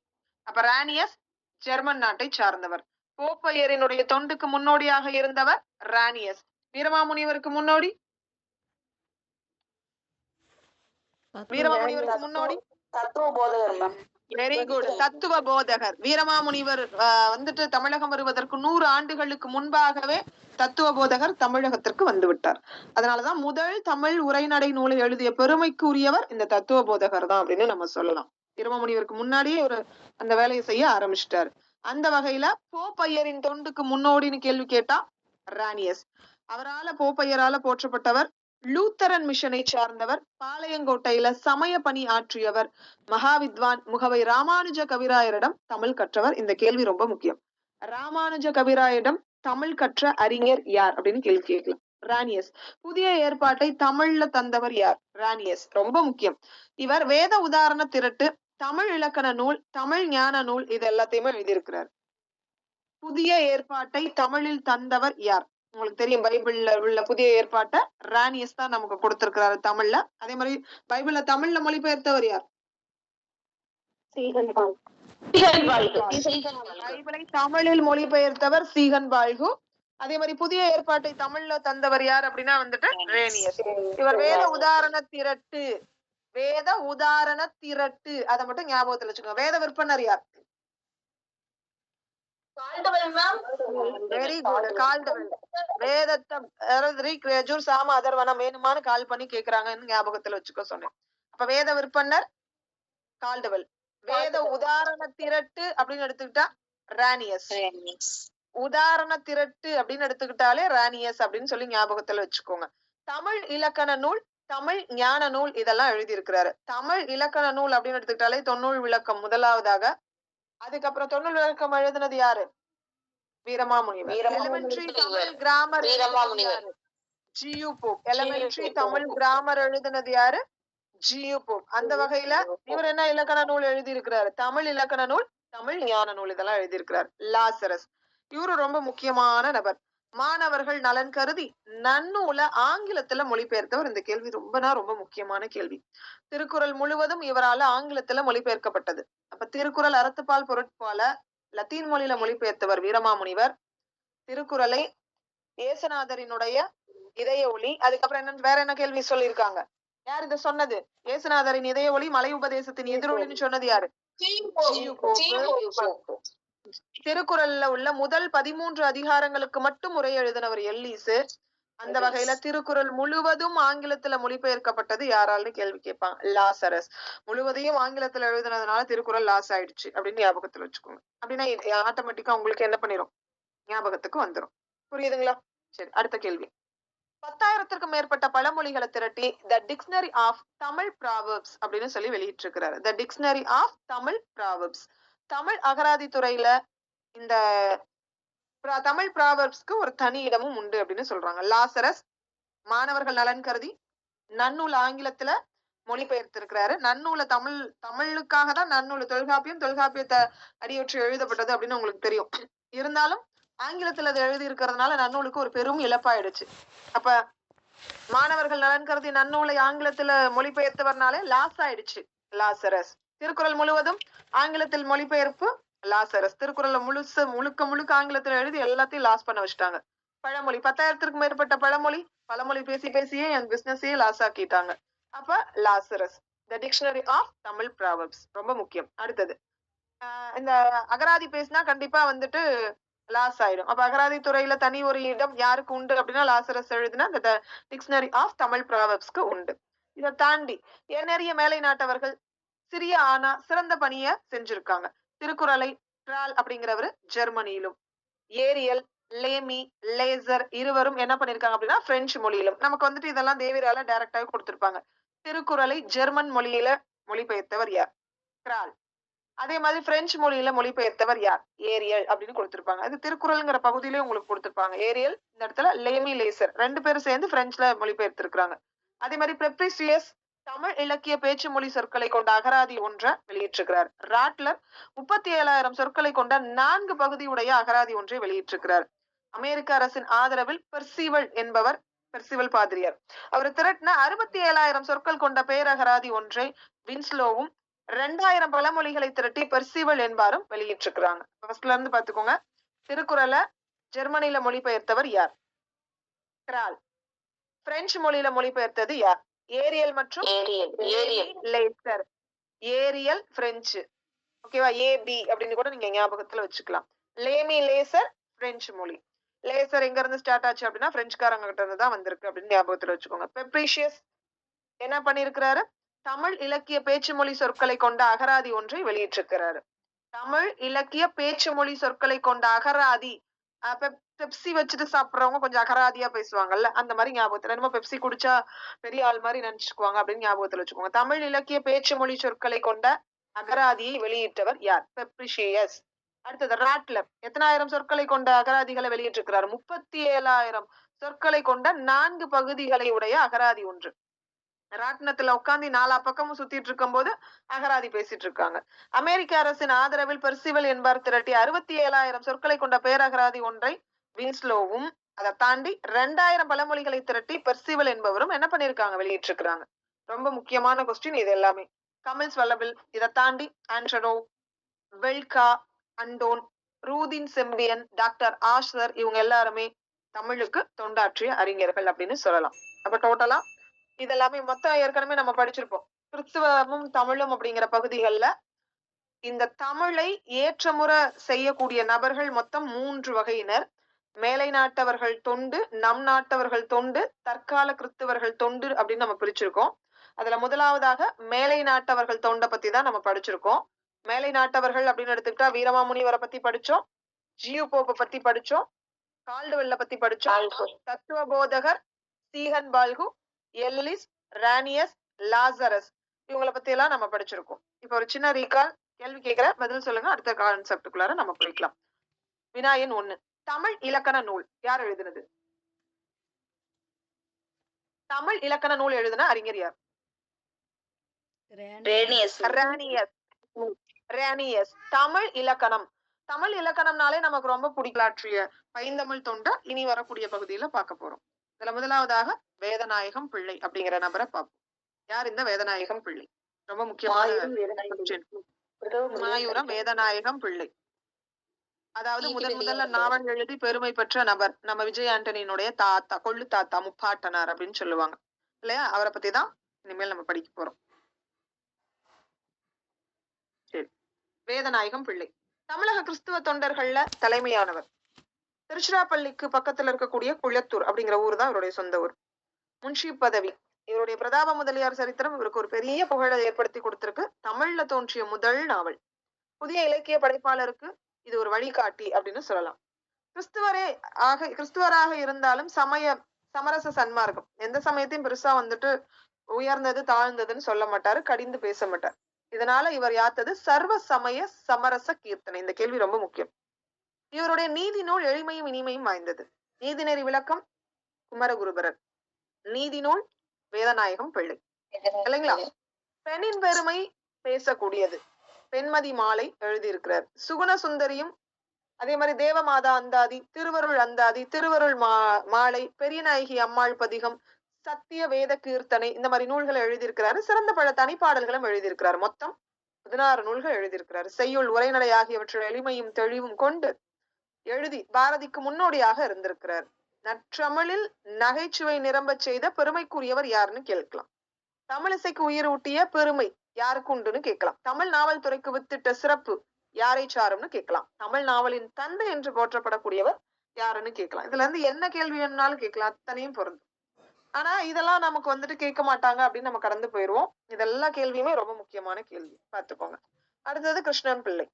அப்ப ரானியஸ் ஜெர்மன் நாட்டை சார்ந்தவர். போப் ஐயரினுடைய தொண்டுக்கு முன்னோடியாக இருந்தவர் ரானியஸ். வீரமாமுனிவருக்கு முன்னோடி தத்துவ போதகர் மேம். Very good. தத்துவ போதகர். வீரமாமுனிவர் வந்துட்டு தமிழகம் வருவதற்கு 100 ஆண்டுகளுக்கு முன்பாகவே தத்துவ போதகர் தமிழகத்திற்கு வந்து விட்டார். அதனாலதான் முதல் தமிழ் உரைநடை நூலை எழுதிய பெருமைக்கு உரியவர் இந்த தத்துவ போதகர் தான் அப்படின்னு நம்ம சொல்லலாம். வீரமாமுனிவருக்கு முன்னாடியே ஒரு அந்த வேலையை செய்ய ஆரம்பிச்சிட்டாரு. அந்த வகையில போப்பையரின் தொண்டுக்கு முன்னோடின்னு கேள்வி கேட்டா ரானியஸ். அவரால போப்பையரால போற்றப்பட்டவர். லூத்தரன் மிஷனை சார்ந்தவர். பாளையங்கோட்டையில சமய பணி ஆற்றியவர். மகாவித்வான் முகவை ராமானுஜ கவிராயரிடம் தமிழ் கற்றவர். இந்த கேள்வி ரொம்ப முக்கியம். ராமானுஜ கவிராயரிடம் தமிழ் கற்ற அறிஞர் யார் அப்படின்னு கேள்வி கேட்கலாம். ரானியஸ். புதிய ஏற்பாட்டை தமிழ்ல தந்தவர் யார்? ரானியஸ். ரொம்ப முக்கியம். இவர் வேத உதாரண திரட்டு, தமிழ் இலக்கண நூல், தமிழ் ஞான நூல் இது எல்லாத்தையுமே எழுதியிருக்கிறார். புதிய ஏற்பாட்டை தமிழில் தந்தவர் யார்? உங்களுக்கு தெரியும், பைபிள்ல உள்ள புதிய ஏற்பாட்டை ரானியஸ் தான் நமக்கு கொடுத்திருக்கிறாரு தமிழ்ல. அதே மாதிரி பைபிள்ல தமிழ்ல மொழிபெயர்த்தவர் யார்? பைபிளை தமிழில் மொழிபெயர்த்தவர் சீகன் பால்கு. அதே மாதிரி புதிய ஏற்பாட்டை தமிழ்ல தந்தவர் யார் அப்படின்னா வந்துட்டு ரேனியஸ். இவர் வேத உதாரண திரட்டு அதை மட்டும் ஞாபகத்துல வச்சுக்கோங்க. வேத விற்பனர் யார்? Very good. கால்டுவெல். வேதத்தை சாம அதர்வனம் வேணுமான்னு கால் பண்ணி கேக்குறாங்கன்னு ஞாபகத்துல வச்சுக்கோ சொன்னேன். அப்ப வேத விற்பனர் கால்டுவெல். வேத உதாரண திரட்டு அப்படின்னு எடுத்துக்கிட்டா ரானியஸ். உதாரண திரட்டு அப்படின்னு எடுத்துக்கிட்டாலே ரானியஸ் அப்படின்னு சொல்லி ஞாபகத்துல வச்சுக்கோங்க. தமிழ் இலக்கண நூல், தமிழ் ஞான நூல் இதெல்லாம் எழுதி இருக்கிறாரு. தமிழ் இலக்கண நூல் அப்படின்னு எடுத்துக்கிட்டாலே தொன்னூல் விளக்கம் முதலாவதாக. அதுக்கப்புறம் தொன்னூல் விளக்கம் எழுதுனது யாரு? Veeramamunivar. Elementary Tamil grammar G U Pope. Elementary Tamil grammar எழுதுனது யாரு? G U Pope. அந்த வகையில இவர் என்ன இலக்கண நூல் எழுதி இருக்கிறாரு? தமிழ் இலக்கண நூல், தமிழ் ஞான நூல் இதெல்லாம் எழுதியிருக்கிறார். லாசரஸ் இவரு ரொம்ப முக்கியமான நபர். மாணவர்கள் நலன் கருதி நன்னூல ஆங்கிலத்துல மொழிபெயர்த்தவர். இந்த கேள்வி ரொம்ப முக்கியமான கேள்வி. திருக்குறள் முழுவதும் இவரால ஆங்கிலத்துல மொழிபெயர்க்கப்பட்டது. அப்ப திருக்குறள் அறத்துப்பால் பொருட்பால லத்தீன் மொழியில மொழிபெயர்த்தவர் வீரமாமுனிவர். திருக்குறளை இயேசுநாதரினுடைய இதய ஒளி. அதுக்கப்புறம் வேற என்ன கேள்வி சொல்லியிருக்காங்க? யார் இத சொன்னது? இயேசுநாதரின் இதய ஒளி மலை உபதேசத்தின் எதிரொலின்னு சொன்னது யாரு? திருக்குறள்ல உள்ள முதல் 13 அதிகாரங்களுக்கு மட்டும் உரை எழுதினவர் எல்லீஸ். அந்த வகையில திருக்குறள் முழுவதும் ஆங்கிலத்துல மொழிபெயர்க்கப்பட்டது யாரால்னு கேள்வி கேட்பாங்க. லாசரஸ். முழுவதையும் ஆங்கிலத்துல எழுதுனதுனால திருக்குறள் லாஸ் ஆயிடுச்சு அப்படின்னு ஞாபகத்துல வச்சுக்கோங்க. அப்படின்னா ஆட்டோமேட்டிக்கா உங்களுக்கு என்ன பண்ணிரும்? ஞாபகத்துக்கு வந்துரும். புரியுதுங்களா? சரி, அடுத்த கேள்வி. 10,000த்திற்கும் மேற்பட்ட பழமொழிகளை திரட்டி the dictionary of Tamil proverbs அப்படின்னு சொல்லி வெளியிட்டிருக்கிறாரு. The dictionary of Tamil proverbs. Tamil அகராதி துறையில இந்த தமிழ் ப்ராவர்ப்ஸ்க்கு ஒரு தனி இடமும் உண்டு அப்படின்னு சொல்றாங்க. லாசரஸ் மாணவர்கள் நலன் கருதி நன்னூல் ஆங்கிலத்துல மொழிபெயர்த்திருக்கிறாரு. நன்னூல தமிழுக்காக தான் நன்னூல் தொல்காப்பியத்தை அடியொற்றி எழுதப்பட்டது அப்படின்னு உங்களுக்கு தெரியும். இருந்தாலும் ஆங்கிலத்துல அது எழுதி இருக்கிறதுனால நன்னூலுக்கு ஒரு பெரும் இழப்பாயிடுச்சு. அப்ப மாணவர்கள் நலன் கருதி நன்னூலை ஆங்கிலத்துல மொழிபெயர்த்தவர்னாலே லாஸ் ஆயிடுச்சு லாசரஸ். திருக்குறள் முழுவதும் ஆங்கிலத்தில் மொழிபெயர்ப்பு லாசரஸ். திருக்குறள் முழுக்க ஆங்கிலத்துல எழுதி எல்லாத்தையும் லாஸ் பண்ண வச்சுட்டாங்க. பழமொழி 10,000த்திற்கும் மேற்பட்ட பழமொழி பேசியே என் பிசினஸையே லாஸ் ஆக்கிட்டாங்க. அப்ப Lazarus. The dictionary of Tamil proverbs ரொம்ப முக்கியம். அடுத்தது இந்த அகராதி பேசினா கண்டிப்பா வந்துட்டு லாஸ் ஆயிடும். அப்ப அகராதி துறையில தனி ஒரு இடம் யாருக்கு உண்டு அப்படின்னா லாசரஸ் எழுதின இந்த டிக்ஷனரி ஆஃப் தமிழ் ப்ராவர்ப்ஸ்க்கு உண்டு. இதை தாண்டி நிறைய மேலை நாட்டவர்கள் சிறிய ஆனா சிறந்த பணியை செஞ்சிருக்காங்க. திருக்குறளை ட்ரால் அப்படிங்கிறவரு ஜெர்மனியிலும், ஏரியல் லேமி லேசர் இருவரும் என்ன பண்ணிருக்காங்க அப்படின்னா பிரெஞ்சு மொழியிலும். நமக்கு வந்துட்டு இதெல்லாம் தேவிரால டைரக்டாவே கொடுத்திருப்பாங்க. திருக்குறளை ஜெர்மன் மொழியில மொழிபெயர்த்தவர் யார்? ட்ரால். அதே மாதிரி பிரெஞ்சு மொழியில மொழிபெயர்த்தவர் யார்? ஏரியல் அப்படின்னு கொடுத்திருப்பாங்க. அது திருக்குறள்ங்கிற பகுதியிலே உங்களுக்கு கொடுத்திருப்பாங்க. ஏரியல் இந்த இடத்துல லேமி லேசர் 2 பேரும் சேர்ந்து பிரெஞ்சுல மொழிபெயர்த்திருக்கிறாங்க. அதே மாதிரி பெப்ரிசியஸ் தமிழ் இலக்கிய பேச்சு மொழி சொற்களை கொண்ட அகராதி ஒன்றை வெளியிட்டிருக்கிறார். ராட்லர் 37,000 சொற்களை கொண்ட 4 பகுதியுடைய அகராதி ஒன்றை வெளியிட்டிருக்கிறார். அமெரிக்க அரசின் ஆதரவில் பெர்சிவல் பாதிரியார் அவர் திரட்டின 67,000 சொற்கள் கொண்ட பேரகராதி ஒன்றை வின்ஸ்லோவும் 2,000 பழமொழிகளை திரட்டி பெர்சிவல் என்பாரும் வெளியிட்டிருக்கிறாங்க. ஃபர்ஸ்ட்ல இருந்து பாத்துக்கோங்க. திருக்குறளை ஜெர்மனியில மொழிபெயர்த்தவர் யார்? ட்ரால். பிரெஞ்சு மொழியில மொழிபெயர்த்தது யார்? ஏரியல் மற்றும் லேசர். ஏரியல் பிரெஞ்சு, ஓகேவா? ஏபி அப்படின்னு கூட நீங்க ஞாபகத்துல வச்சுக்கலாம். லேமி லேசர் பிரெஞ்சு மொழி. லேசர் எங்க இருந்து ஸ்டார்ட் ஆச்சு அப்படின்னா பிரெஞ்சுக்காரங்க கிட்ட இருந்து தான் வந்திருக்கு அப்படின்னு ஞாபகத்துல வச்சுக்கோங்க. பெப்ரிஷியஸ் என்ன பண்ணிருக்கிறாரு? தமிழ் இலக்கிய பேச்சு மொழி சொற்களை கொண்ட அகராதி ஒன்றை வெளியிட்டிருக்கிறாரு. தமிழ் இலக்கிய பேச்சு மொழி சொற்களை கொண்ட அகராதி. பெப்சி வச்சுட்டு சாப்பிடுறவங்க கொஞ்சம் அகராதியா பேசுவாங்கல்ல, அந்த மாதிரி ஞாபகத்துல. நம்ம பெப்சி குடிச்சா பெரிய ஆள் மாதிரி நினைச்சுக்குவாங்க அப்படின்னு ஞாபகத்துல வச்சுக்கோங்க. தமிழ் இலக்கிய பேச்சு மொழி சொற்களை கொண்ட அகராதியை வெளியிட்டவர் யார்? பெப்ரிஷியஸ். அடுத்தது ராட்லர். எத்தனாயிரம் சொற்களை கொண்ட அகராதிகளை வெளியிட்டிருக்கிறார்? 37,000 சொற்களை கொண்ட 4 பகுதிகளை உடைய அகராதி ஒன்று. ராட்டினத்துல உட்காந்து 4 பக்கமும் சுத்திட்டு இருக்கும் போது அகராதி பேசிட்டு இருக்காங்க. அமெரிக்க அரசின் ஆதரவில் பெர்சிவல் என்பார் திரட்டி 67,000 சொற்களை கொண்ட பேரகராதி ஒன்றை வின்ஸ்லோவும், அதை தாண்டி 2,000 பழமொழிகளை திரட்டி பெர்சிவல் என்பவரும் என்ன பண்ணிருக்காங்க? வெளியிட்டிருக்கிறாங்க. ரொம்ப முக்கியமான கொஸ்டின் இது எல்லாமே. கமில்ஸ் வல்லபில், இதை தாண்டி ஆண்ட்ரனோ, வெல்கா, அண்டோன், ரூதின் செம்பியன், டாக்டர் ஆஷர் இவங்க எல்லாருமே தமிழுக்கு தொண்டாற்றிய அறிஞர்கள் அப்படின்னு சொல்லலாம். அப்ப டோட்டலா இதெல்லாமே மொத்தம் ஏற்கனவே நம்ம படிச்சிருப்போம். கிறிஸ்துவமும் தமிழும் அப்படிங்கிற பகுதிகள்ல இந்த தமிழை ஏற்றமுறை செய்யக்கூடிய நபர்கள் மொத்தம் 3 வகையினர். மேலை நாட்டவர்கள் தொண்டு, நம் நாட்டவர்கள் தொண்டு, தற்கால கிறிஸ்தவர்கள் தொண்டு அப்படின்னு நம்ம பிரிச்சிருக்கோம். அதுல முதலாவதாக மேலை நாட்டவர்கள் தொண்டை பத்தி தான் நம்ம படிச்சிருக்கோம். மேலை நாட்டவர்கள் அப்படின்னு எடுத்துக்கிட்டா வீரமாமுனிவரை பத்தி படிச்சோம், ஜியு போப்பை பத்தி படிச்சோம், கால்டுவெல்ல பத்தி படிச்சோம், தத்துவ போதகர் ஸ்டீகன் பால்கு, எல்லிஸ், ரானியஸ், லாசரஸ் இவங்களை பத்தி எல்லாம் நம்ம படிச்சிருக்கோம். இப்ப ஒரு சின்ன ரீகால், கேள்வி கேட்கிற பதில் சொல்லுங்க. அடுத்த கான்செப்டுக்குள்ளார நம்ம போய்க்கலாம். வினாயன் 1. தமிழ் இலக்கண நூல் யார் எழுதினது? தமிழ் இலக்கண நூல் எழுதின அறிஞர் யார்? ரானியஸ். தமிழ் இலக்கணம். தமிழ் இலக்கணம்னாலே நமக்கு ரொம்ப பிடிக்கலாற்றிய பைந்தமிழ் தொண்டை இனி வரக்கூடிய பகுதியில பார்க்க போறோம். இதுல முதலாவதாக வேதநாயகம் பிள்ளை அப்படிங்கிற நபரை பார்ப்போம். யார் இந்த வேதநாயகம் பிள்ளை? ரொம்ப முக்கியமான மாயூரம் வேதநாயகம் பிள்ளை. அதாவது முதல்ல நாவல் எழுதி பெருமை பெற்ற நபர். நம்ம விஜய் ஆண்டனியினுடைய தாத்தா, கொள்ளு தாத்தா, முப்பாட்டனார் அப்படின்னு சொல்லுவாங்க இல்லையா? அவரை பத்தி தான் இனிமேல் நம்ம படிக்க போறோம். சரி, வேதநாயகம் பிள்ளை தமிழக கிறிஸ்துவ தொண்டர்கள்ல தலைமையானவர். திருச்சிராப்பள்ளிக்கு பக்கத்துல இருக்கக்கூடிய குளத்தூர் அப்படிங்கிற ஊர் தான் இவருடைய சொந்த ஊர். முன்ஷி பதவி. இவருடைய பிரதாப முதலியார் சரித்திரம் இவருக்கு ஒரு பெரிய புகழை ஏற்படுத்தி கொடுத்திருக்கு. தமிழ்ல தோன்றிய முதல் நாவல். புதிய இலக்கிய படைப்பாளருக்கு இது ஒரு வழிகாட்டி அப்படின்னு சொல்லலாம். கிறிஸ்துவராக இருந்தாலும் சமரச சன்மார்க்கம். எந்த சமயத்தையும் பெருசா வந்துட்டு உயர்ந்தது தாழ்ந்ததுன்னு சொல்ல மாட்டாரு, கடிந்து பேச மாட்டார். இதனால இவர் யாத்தது சர்வ சமய சமரச கீர்த்தனை. இந்த கேள்வி ரொம்ப முக்கியம். இவருடைய நீதி நூல் எளிமையும் இனிமையும் வாய்ந்தது. நீதிநெறி விளக்கம் குமரகுருபரர், நீதி நூல் வேதநாயகம் பிள்ளை. இல்லைங்களா? பெண்ணின் பெருமை பேசக்கூடியது பெண்மதி மாலை எழுதியிருக்கிறார். சுகுண சுந்தரியும் அதே மாதிரி தேவமாதா அந்தாதி, திருவருள் அந்தாதி, திருவருள் மாலை, பெரியநாயகி அம்மாள் பதிகம், சத்திய வேத கீர்த்தனை, இந்த மாதிரி நூல்களை எழுதியிருக்கிறாரு. சிறந்த பல தனிப்பாடல்களும் எழுதியிருக்கிறார். மொத்தம் 16 நூல்கள் எழுதியிருக்கிறார். செய்யுள், உரைநடை ஆகியவற்றில் எளிமையும் தெளிவும் கொண்டு எழுதி பாரதிக்கு முன்னோடியாக இருந்திருக்கிறார். நற்றமிழில் நகைச்சுவை நிரம்ப செய்த பெருமைக்குரியவர் யாருன்னு கேட்கலாம். தமிழிசைக்கு உயிர் ஊட்டிய பெருமை யாருக்கு உண்டுன்னு கேட்கலாம். தமிழ் நாவல் துறைக்கு வித்திட்ட சிறப்பு யாரை சாரும்னு கேட்கலாம். தமிழ் நாவலின் தந்தை என்று போற்றப்படக்கூடியவர் யாருன்னு கேட்கலாம். இதுல இருந்து என்ன கேள்வி வேணும்னாலும் கேட்கலாம், அத்தனையும் பொருந்தும். ஆனா இதெல்லாம் நமக்கு வந்துட்டு கேட்க மாட்டாங்க அப்படின்னு நம்ம கடந்து போயிருவோம். இதெல்லாம் கேள்வியுமே ரொம்ப முக்கியமான கேள்வி, பார்த்துக்கோங்க. அடுத்தது கிருஷ்ணன் பிள்ளை.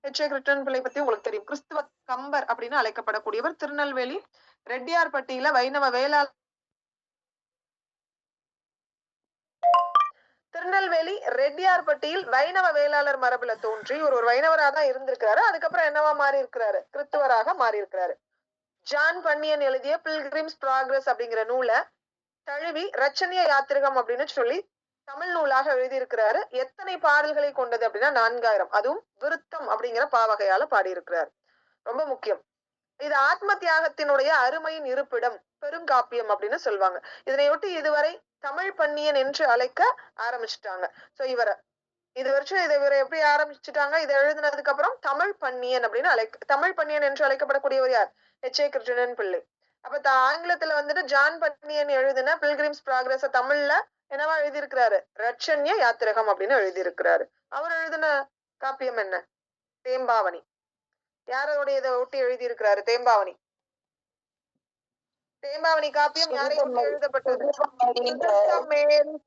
கிருஷ்ணன் பிள்ளை பத்தி உங்களுக்கு தெரியும். கிறிஸ்துவ கம்பர் அப்படின்னு அழைக்கப்படக்கூடியவர். திருநெல்வேலி ரெட்டியார்பட்டியில வைணவ வேளாளர் திருநெல்வேலி ரெட்டியார்பட்டியில் வைணவ வேளாளர் மரபுல தோன்றி ஒரு வைணவரா தான் இருந்திருக்கிறாரு. அதுக்கப்புறம் என்னவா மாறி இருக்கிறாரு? கிறிஸ்துவராக மாறி இருக்கிறாரு. ஜான் பன்னியன் எழுதிய பில்கிரிம்ஸ் ப்ராக்ரஸ் அப்படிங்கிற நூலை தழுவி ரச்சனிய யாத்திரிகம் அப்படின்னு சொல்லி தமிழ் நூலாக எழுதியிருக்கிறாரு. எத்தனை பாடல்களை கொண்டது அப்படின்னா 4000. அதுவும் விருத்தம் அப்படிங்கிற பாவகையால பாடியிருக்கிறார். ரொம்ப முக்கியம். இது ஆத்ம தியாகத்தினுடைய அருமையின் இருப்பிடம், பெருங்காப்பியம் அப்படின்னு சொல்லுவாங்க. இதனையொட்டி இதுவரை தமிழ் பன்னியன் என்று அழைக்க ஆரம்பிச்சுட்டாங்க. சோ இவரை இவரை எப்படி ஆரம்பிச்சுட்டாங்க? இதை எழுதினதுக்கு அப்புறம் தமிழ் பன்னியன் அப்படின்னு தமிழ் பன்னியன் என்று அழைக்கப்படக்கூடியவர் யார்? கிருஷ்ணன் பிள்ளை. அப்ப ஆங்கிலத்துல வந்துட்டு ஜான் பன்னியன் எழுதின பில்கிரிம்ஸ் ப்ராக்ரஸ் தமிழ்ல என்னவா எழுதியிருக்கிறாரு? ரட்சண்ய யாத்திரகம் அப்படின்னு எழுதியிருக்கிறாரு. அவர் எழுதின காப்பியம் என்ன? தேம்பாவணி. யாரோடைய இதை ஒட்டி எழுதியிருக்கிறாரு? தேம்பாவணி. தேம்பாவணி காப்பியம் யாரை ஒட்டி எழுதப்பட்டது?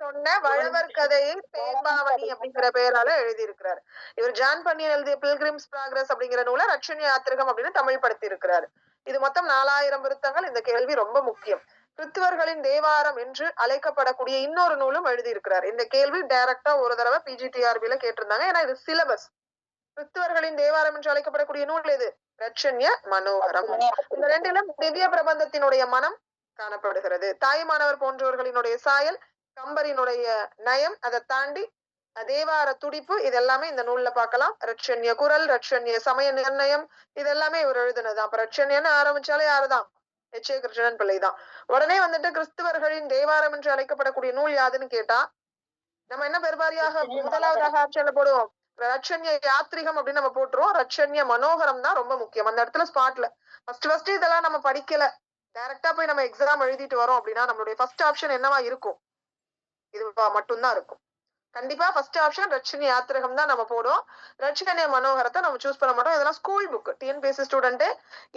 சொன்ன வளவர் கதையை தேம்பாவணி அப்படிங்கிற பெயரால எழுதியிருக்கிறாரு. இவர் ஜான் பன்னியன் எழுதிய பில்கிரிம்ஸ் ப்ராக்ரஸ் அப்படிங்கிற நூலை ரட்சண்ய யாத்திரகம் அப்படின்னு தமிழ் படுத்தி இருக்கிறாரு. இது மொத்தம் 4000 விருத்தங்கள். இந்த கேள்வி ரொம்ப முக்கியம். கிறிஸ்துவர்களின் தேவாரம் என்று அழைக்கப்படக்கூடிய இன்னொரு நூலும் எழுதியிருக்கிறார். இந்த கேள்வி டைரக்டா ஒரு தடவை PGTRB-ல கேட்டிருந்தாங்க. ஏன்னா இது சிலபஸ். கிறிஸ்துவர்களின் தேவாரம் என்று அழைக்கப்படக்கூடிய நூல் எது? ரட்சண்ய மனோகரம். இந்த ரெண்டிலும் திவ்ய பிரபந்தத்தினுடைய மனம் காணப்படுகிறது. தாய்மானவர் போன்றவர்களினுடைய சாயல், கம்பரினுடைய நயம், அதை தாண்டி தேவார துடிப்பு, இதெல்லாமே இந்த நூல்ல பார்க்கலாம். ரட்சண்ய குரல், ரட்சண்ய சமய நிர்ணயம், இதெல்லாமே இவர் எழுதுனதுதான். அப்ப ரட்சண்யன்னு ஆரம்பிச்சாலே யாருதான்? கிருஷ்ணன் பிள்ளை தான். உடனே வந்துட்டு கிறிஸ்துவர்களின் தேவாரம் என்று அழைக்கப்படக்கூடிய நூல் யாதுன்னு கேட்டா நம்ம என்ன பெருவாரியாக முதலாவதாக ஆட்சியில போடுவோம்? ரட்சண்ய யாத்திரிகம் அப்படின்னு நம்ம போட்டுருவோம். ரட்சண்ய மனோகரம் தான் ரொம்ப முக்கியம். அந்த இடத்துல ஸ்பாட்ல ஃபர்ஸ்ட் இதெல்லாம் நம்ம படிக்கல, டைரக்டா போய் நம்ம எக்ஸாம் எழுதிட்டு வரோம் அப்படின்னா நம்மளுடைய ஃபர்ஸ்ட் ஆப்ஷன் என்னவா இருக்கும்? இது மட்டும்தான் இருக்கும். கண்டிப்பா ஃபர்ஸ்ட் ஆப்ஷன் ரட்சண்ய யாத்திரகம் தான் நம்ம போடுவோம். ரட்சண்ய மனோகரத்தை நம்ம சூஸ் பண்ண மாட்டோம். இதெல்லாம் ஸ்கூல் புக். TNPSC ஸ்டூடெண்ட்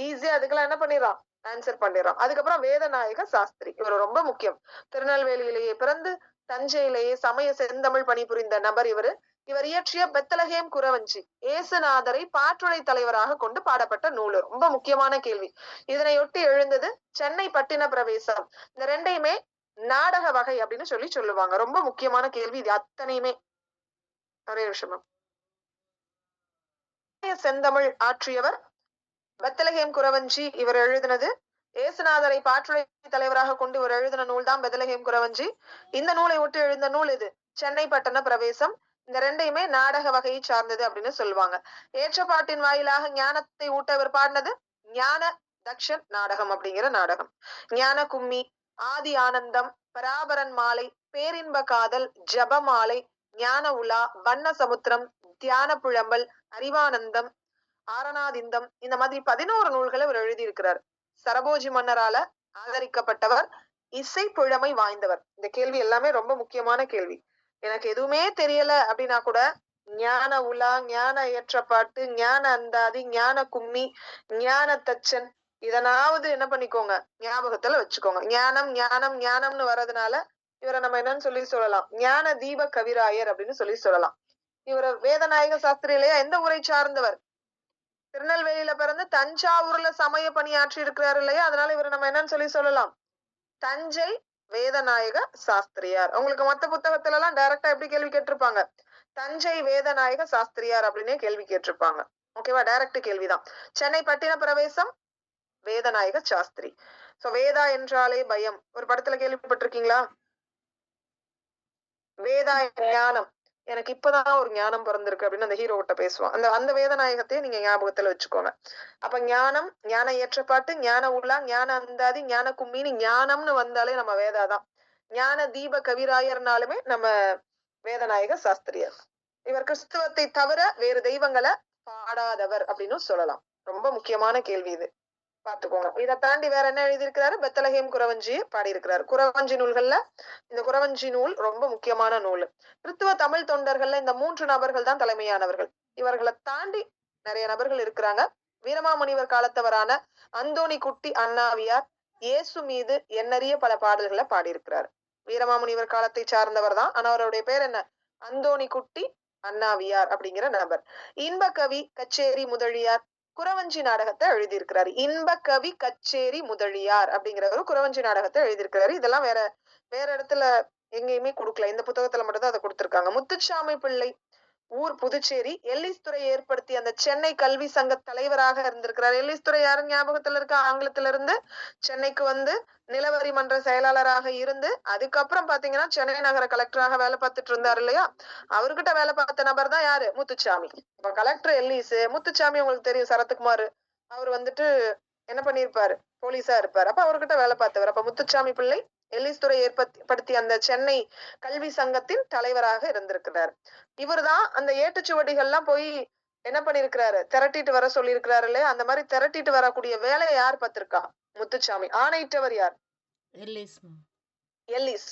ஈஸியா அதுக்கெல்லாம் என்ன பண்ணிடுறான்? ஆன்சர் பண்ணிடுறோம். அதுக்கப்புறம் வேதநாயக சாஸ்திரி. இவர் ரொம்ப முக்கியம். திருநெல்வேலியிலேயே பிறந்து தஞ்சையிலேயே சமய செந்தமிழ் பணிபுரிந்த நபர் இவர். இவர் இயற்றிய பெத்தலகேம் குறவஞ்சி ஏசுநாதரை பாற்றுடை தலைவராக கொண்டு பாடப்பட்ட நூல். ரொம்ப முக்கியமான கேள்வி. இதனையொட்டி எழுந்தது சென்னை பட்டின பிரவேசம். இந்த ரெண்டையுமே நாடக வகை அப்படின்னு சொல்லுவாங்க. ரொம்ப முக்கியமான கேள்வி இது அத்தனையுமே. ஒரே விஷயம். செந்தமிழ் ஆற்றியவர் பெத்தலகேம் குறவஞ்சி இவர் எழுதினது. ஏசுநாதரை பாற்றுடை தலைவராக கொண்டு இவர் எழுதின நூல் தான் பெத்தலகேம் குறவஞ்சி. இந்த நூலை ஒட்டி எழுந்த நூல் இது சென்னை பட்டண பிரவேசம். இந்த ரெண்டையுமே நாடக வகையை சார்ந்தது அப்படின்னு சொல்லுவாங்க. ஏற்றப்பாட்டின் வாயிலாக ஞானத்தை ஊட்ட இவர் பாடினது ஞான தக்ஷன் நாடகம் அப்படிங்கிற நாடகம். ஞான கும்மி, ஆதி ஆனந்தம், பராபரன் மாலை, பேரின்ப காதல், ஜபமாலை, ஞான உலா, வண்ண சமுத்திரம், தியான புழம்பல், அறிவானந்தம், ஆரணாதிந்தம், இந்த மாதிரி 11 நூல்களை அவர் எழுதியிருக்கிறார். சரபோஜி மன்னரால ஆதரிக்கப்பட்டவர், இசை புழமை வாய்ந்தவர். இந்த கேள்வி எல்லாமே ரொம்ப முக்கியமான கேள்வி. எனக்கு எதுவுமே தெரியல அப்படின்னா கூட ஞான உலா, ஞான ஏற்றப்பாட்டு, ஞான அந்தாதி, ஞான கும்மி, ஞான தச்சன், இதனாவது என்ன பண்ணிக்கோங்க, ஞாபகத்துல வச்சுக்கோங்க. ஞானம் ஞானம் ஞானம்னு வர்றதுனால இவரை நம்ம என்னன்னு சொல்லலாம்? ஞான தீப கவிராயர் அப்படின்னு சொல்லலாம். இவர் வேதநாயக சாஸ்திரியிலேயே எந்த ஊரை சார்ந்தவர்? திருநெல்வேலியில பிறந்து தஞ்சாவூர்ல சமய பணியாற்றி இருக்கிறாரு இல்லையா? அதனால இவரை நம்ம என்னன்னு சொல்லலாம்? தஞ்சை வேதநாயக சாஸ்திரியார். உங்களுக்கு மத்த புத்தகத்துல எல்லாம் டைரக்டா எப்படி கேள்வி கேட்டிருப்பாங்க, தஞ்சை வேதநாயக சாஸ்திரியார் அப்படின்னே கேள்வி கேட்டிருப்பாங்க. ஓகேவா, டைரக்ட் கேள்விதான். சென்னை பட்டின பிரவேசம் வேதநாயக சாஸ்திரி. சோ வேதா என்றாலே பயம், ஒரு படத்துல கேள்விப்பட்டிருக்கீங்களா? வேதா ஞானம், எனக்கு இப்பதான் ஒரு ஞானம் பிறந்திருக்கு அப்படின்னு அந்த ஹீரோ கிட்ட பேசுவான். அந்த அந்த வேதநாயகத்தையும் நீங்க ஞாபகத்துல வச்சுக்கோங்க. அப்ப ஞானம், ஞான ஏற்றப்பாட்டு, ஞான உலா, ஞான அந்தாதி, ஞான கும்மினி, ஞானம்னு வந்தாலே நம்ம வேதாதான். ஞான தீப கவிராயர்னாலுமே நம்ம வேதநாயக சாஸ்திரியார். இவர் கிறிஸ்துவத்தை தவிர வேறு தெய்வங்களை பாடாதவர் அப்படின்னு சொல்லலாம். ரொம்ப முக்கியமான கேள்வி இது, பாத்துக்கோங்க. இதை தாண்டி வேற என்ன எழுதியிருக்கிறாரு? பெத்தலகேம் குறவஞ்சியை பாடியிருக்கிறாரு. குறவஞ்சி நூல்கள்ல இந்த குறவஞ்சி நூல் ரொம்ப முக்கியமான நூல். கிறிஸ்துவ தமிழ் தொண்டர்கள்ல இந்த 3 நபர்கள் தான் தலைமையானவர்கள். இவர்களை தாண்டி நிறைய நபர்கள் இருக்கிறாங்க. வீரமாமுனிவர் காலத்தவரான அந்தோணி குட்டி அண்ணாவியார் இயேசு மீது எண்ணறிய பல பாடல்களை பாடியிருக்கிறார். வீரமாமுனிவர் காலத்தை சார்ந்தவர் தான், ஆனா அவருடைய பேர் என்ன? அந்தோணி குட்டி அண்ணாவியார் அப்படிங்கிற நபர். இன்பகவி கச்சேரி முதலியார் குறவஞ்சி நாடகத்தை எழுதியிருக்கிறாரு. இன்பகவி கச்சேரி முதலியார் அப்படிங்கிறவர் குறவஞ்சி நாடகத்தை எழுதியிருக்கிறாரு. இதெல்லாம் வேற வேற இடத்துல எங்கேயுமே கொடுக்கல, இந்த புத்தகத்துல மட்டும்தான் அதை கொடுத்திருக்காங்க. முத்துச்சாமி பிள்ளை, ஊர் புதுச்சேரி, எல்லிஸ் துறை ஏற்படுத்தி அந்த சென்னை கல்வி சங்க தலைவராக இருந்திருக்கிறார். எல்லிஸ் துறை யாரும் ஞாபகத்துல இருக்க? ஆங்கிலத்துல இருந்து சென்னைக்கு வந்து நிலவரி மன்ற செயலாளராக இருந்து அதுக்கப்புறம் பாத்தீங்கன்னா சென்னை நகர கலெக்டராக வேலை பார்த்துட்டு இருந்தாரு இல்லையா? அவர்கிட்ட வேலை பார்த்த நபர் தான் யாரு? முத்துச்சாமி. இப்ப கலெக்டர் எல்லிஸ், முத்துச்சாமி உங்களுக்கு தெரியும், சரத்குமார், அவர் வந்துட்டு என்ன பண்ணிருப்பாரு? போலீஸா இருப்பாரு. அப்ப அவர்கிட்ட வேலை பார்த்தவர். அப்ப முத்துச்சாமி பிள்ளை எல்லிஸ் துறை ஏற்படுத்தி அந்த சென்னை கல்வி சங்கத்தின் தலைவராக இருந்திருக்கிறார். இவர்தான் அந்த ஏட்டுச்சுவடிகள்லாம் போய் என்ன பண்ணிருக்கிறாரு? திரட்டிட்டு வர சொல்லி இருக்கிறாரு இல்லையா? அந்த மாதிரி திரட்டிட்டு வரக்கூடிய வேலையை யார் பார்த்திருக்கா? முத்துச்சாமி. ஆணையிட்டவர் யார்? எல்லிஸ்.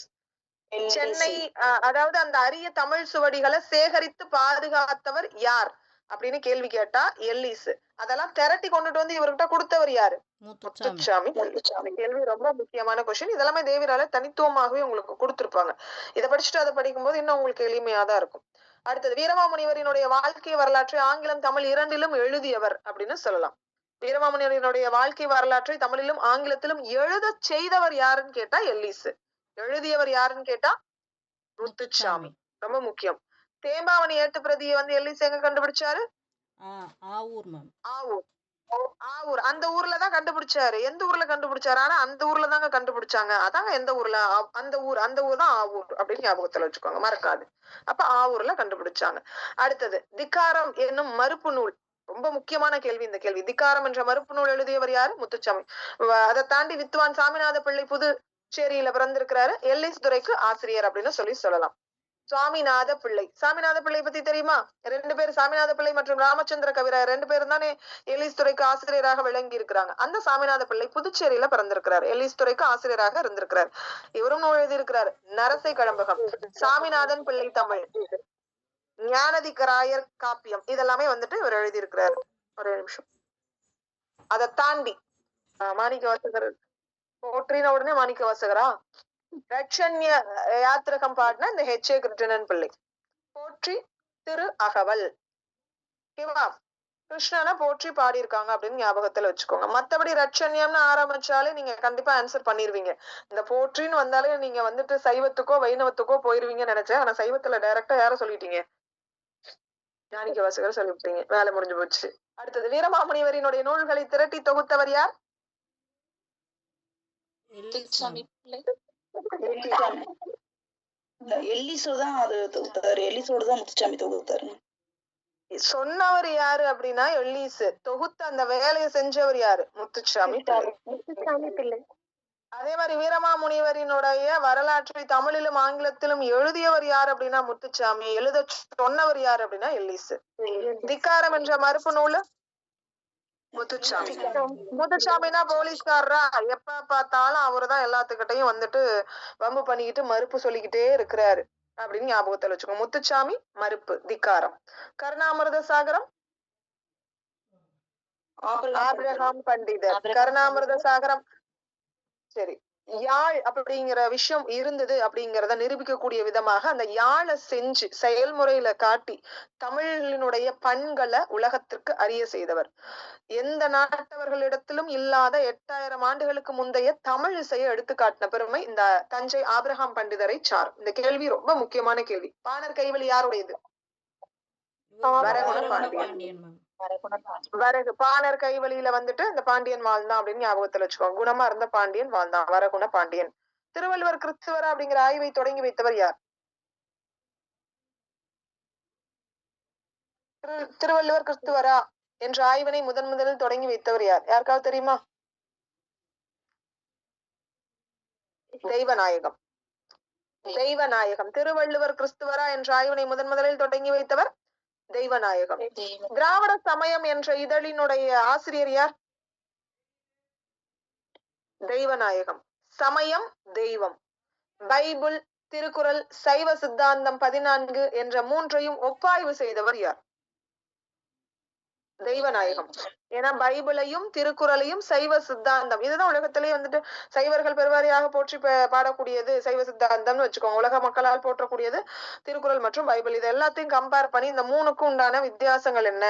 சென்னை அதாவது அந்த அரிய தமிழ் சுவடிகளை சேகரித்து பாதுகாத்தவர் யார் அப்படின்னு கேள்வி கேட்டா எல்லிஸ். அதெல்லாம் திரட்டி கொண்டுட்டு வந்து இவர்கிட்ட கொடுத்தவர் யாரு? முத்துச்சாமி. கேள்வி ரொம்ப முக்கியமான கொஸ்டின். இதெல்லாமே தேவிரால தனித்துவமாகவே உங்களுக்கு கொடுத்திருப்பாங்க. இதை படிச்சுட்டு அதை படிக்கும் போது இன்னும் உங்களுக்கு எளிமையாதான் இருக்கும். அடுத்தது, வீரமாமுனிவரினுடைய வாழ்க்கை வரலாற்றை ஆங்கிலம் தமிழ் இரண்டிலும் எழுதியவர் அப்படின்னு சொல்லலாம். வீரமாமுனிவரினுடைய வாழ்க்கை வரலாற்றை தமிழிலும் ஆங்கிலத்திலும் எழுத செய்தவர் யாருன்னு கேட்டா எல்லிஸ். எழுதியவர் யாருன்னு கேட்டா முத்துச்சாமி. ரொம்ப முக்கியம். தேம்பாவணி ஏட்டு பிரதியை வந்து எல்லிஸ் எங்க கண்டுபிடிச்சாரு? ஆவூர். அந்த ஊர்லதான் கண்டுபிடிச்சாரு. எந்த ஊர்ல கண்டுபிடிச்சாரு? ஆனா அந்த ஊர்ல தாங்க கண்டுபிடிச்சாங்க. அதாங்க எந்த ஊர்ல? அந்த ஊர் தான் ஆவூர் அப்படின்னு ஞாபகத்துல வச்சுக்கோங்க, மறக்காது. அப்ப ஆவூர்ல கண்டுபிடிச்சாங்க. அடுத்தது, திக்காரம் என்னும் மறுப்பு நூல். ரொம்ப முக்கியமான கேள்வி இந்த கேள்வி. திக்காரம் என்ற மறுப்பு நூல் எழுதியவர் யாரு? முத்துச்சாமி. அதை தாண்டி வித்வான் சாமிநாத பிள்ளை புதுச்சேரியில பிறந்திருக்கிறாரு. எல்லிஸ் துறைக்கு ஆசிரியர் அப்படின்னு சொல்லலாம். சாமிநாத பிள்ளை. சாமிநாத பிள்ளை பத்தி தெரியுமா? 2 பேர், சாமிநாத பிள்ளை மற்றும் ராமச்சந்திர கவிராயர் 2 பேரும் தானே எல்லிஸ் துறைக்கு ஆசிரியராக விளங்கி இருக்கிறாங்க. அந்த சாமிநாத பிள்ளை புதுச்சேரியில பிறந்திருக்கிறார். எல்லிஸ் துறைக்கு ஆசிரியராக இருந்திருக்கிறார். இவரும் நூல் எழுதியிருக்கிறார். நரசை கழம்பகம், சாமிநாதன் பிள்ளை தமிழ், ஞானதிகராயர் காப்பியம், இதெல்லாமே வந்துட்டு இவர் எழுதியிருக்கிறார். ஒரு நிமிஷம். அதை தாண்டி மாணிக்க வாசகர் போற்றின உடனே மாணிக்க வாசகரா? ரட்சண்ய யாத்திரகம் பாடின இந்த H.A. கிருஷ்ணன் பிள்ளை. போற்றி திரு அகவல். ஓகேவா? கிருஷ்ணனை போற்றி பாடியிருக்காங்க அப்படின்னு ஞாபகத்துல வச்சுக்கோங்க. மத்தபடி ரட்சண்யம்னு ஆரம்பிச்சாலே நீங்க கண்டிப்பா ஆன்சர் பண்ணிருவீங்க. இந்த போற்றின்னு வந்தாலே நீங்க வந்துட்டு சைவத்துக்கோ வைணவத்துக்கோ போயிருவீங்கன்னு நினைச்சேன். ஆனா சைவத்துல டைரக்டா யார சொல்லிட்டீங்க? ஞானிக்க வாசகர் சொல்லிவிட்டீங்க. வேலை முடிஞ்சு போச்சு. அடுத்தது, வீரமாமுனிவரினுடைய நூல்களை திரட்டி தொகுத்தவர் யார்? சொன்னவர் யாரு அப்படின்னா எல்லிஸ். தொகுத்த அந்த வேலையை செஞ்சவர் யாரு? முத்துச்சாமி பிள்ளை. அதே மாதிரி வீரமாமுனிவரினுடைய வரலாற்றை தமிழிலும் ஆங்கிலத்திலும் எழுதியவர் யார் அப்படின்னா முத்துச்சாமி. எழுத சொன்னவர் யார் அப்படின்னா எல்லிஸ். திக்காரம் என்ற மறுப்பு நூலு முத்துச்சாமி. முத்துச்சாமினா போலீஸ்காரரா? எப்ப பார்த்தாலும் அவருதான் எல்லாத்துக்கிட்டையும் வந்துட்டு வம்பு பண்ணிக்கிட்டு மறுப்பு சொல்லிக்கிட்டே இருக்கிறாரு அப்படின்னு ஞாபகத்துல வச்சுக்கோ. முத்துச்சாமி மறுப்பு, திக்காரம். கருணாமிர்த சாகரம் ஆபிரகாம் பண்டிதர். கருணாமிர்த சாகரம் சரி, யாழ் அப்படிங்கிற விஷயம் இருந்தது அப்படிங்கிறத நிரூபிக்கக்கூடிய விதமாக அந்த யாழை செஞ்சு செயல்முறையில காட்டி தமிழினுடைய பண்களை உலகத்திற்கு அறிய செய்தவர். எந்த நாட்டவர்களிடத்திலும் இல்லாத 8000 ஆண்டுகளுக்கு முந்தைய தமிழ் இசையை எடுத்து காட்டின பெருமை இந்த தஞ்சை ஆபிரகாம் பண்டிதரை சாரும். இந்த கேள்வி ரொம்ப முக்கியமான கேள்வி. பாணர் கைவழி யாருடையது? வரகுண பாண்டியன். வரகு பாணர் கைவழியில வந்துட்டு இந்த பாண்டியன் வாழ்ந்தான் அப்படின்னு ஞாபகத்துல வச்சுக்கோங்க. குணமா இருந்த பாண்டியன் வாழ்ந்தான், வரகுண பாண்டியன். திருவள்ளுவர் கிறிஸ்துவரா அப்படிங்கிற ஆய்வை தொடங்கி வைத்தவர் யார்? திருவள்ளுவர் கிறிஸ்துவரா என்ற ஆய்வினை முதலில் தொடங்கி வைத்தவர் யார்? யாருக்காவது தெரியுமா? தெய்வநாயகம். தெய்வநாயகம். திருவள்ளுவர் கிறிஸ்துவரா என்ற ஆய்வினை முதலில் தொடங்கி வைத்தவர் தெய்வநாயகம். திராவிட சமயம் என்ற இதழினுடைய ஆசிரியர் யார்? தெய்வநாயகம். சமயம் தெய்வம். பைபிள், திருக்குறள், சைவ சித்தாந்தம் 14 என்ற 3ஐயும் ஒப்பாய்வு செய்தவர் யார்? தெய்வநாயகம். ஏன்னா பைபிளையும் திருக்குறளையும் சைவ சித்தாந்தம் இதுதான் உலகத்திலேயே வந்துட்டு சைவர்கள் பெருவாரியாக போற்றி பாடக்கூடியது சைவ சித்தாந்தம்னு வச்சுக்கோங்க. உலக மக்களால் போற்றக்கூடியது திருக்குறள் மற்றும் பைபிள். இது எல்லாத்தையும் கம்பேர் பண்ணி இந்த 3க்கும் உண்டான வித்தியாசங்கள் என்ன,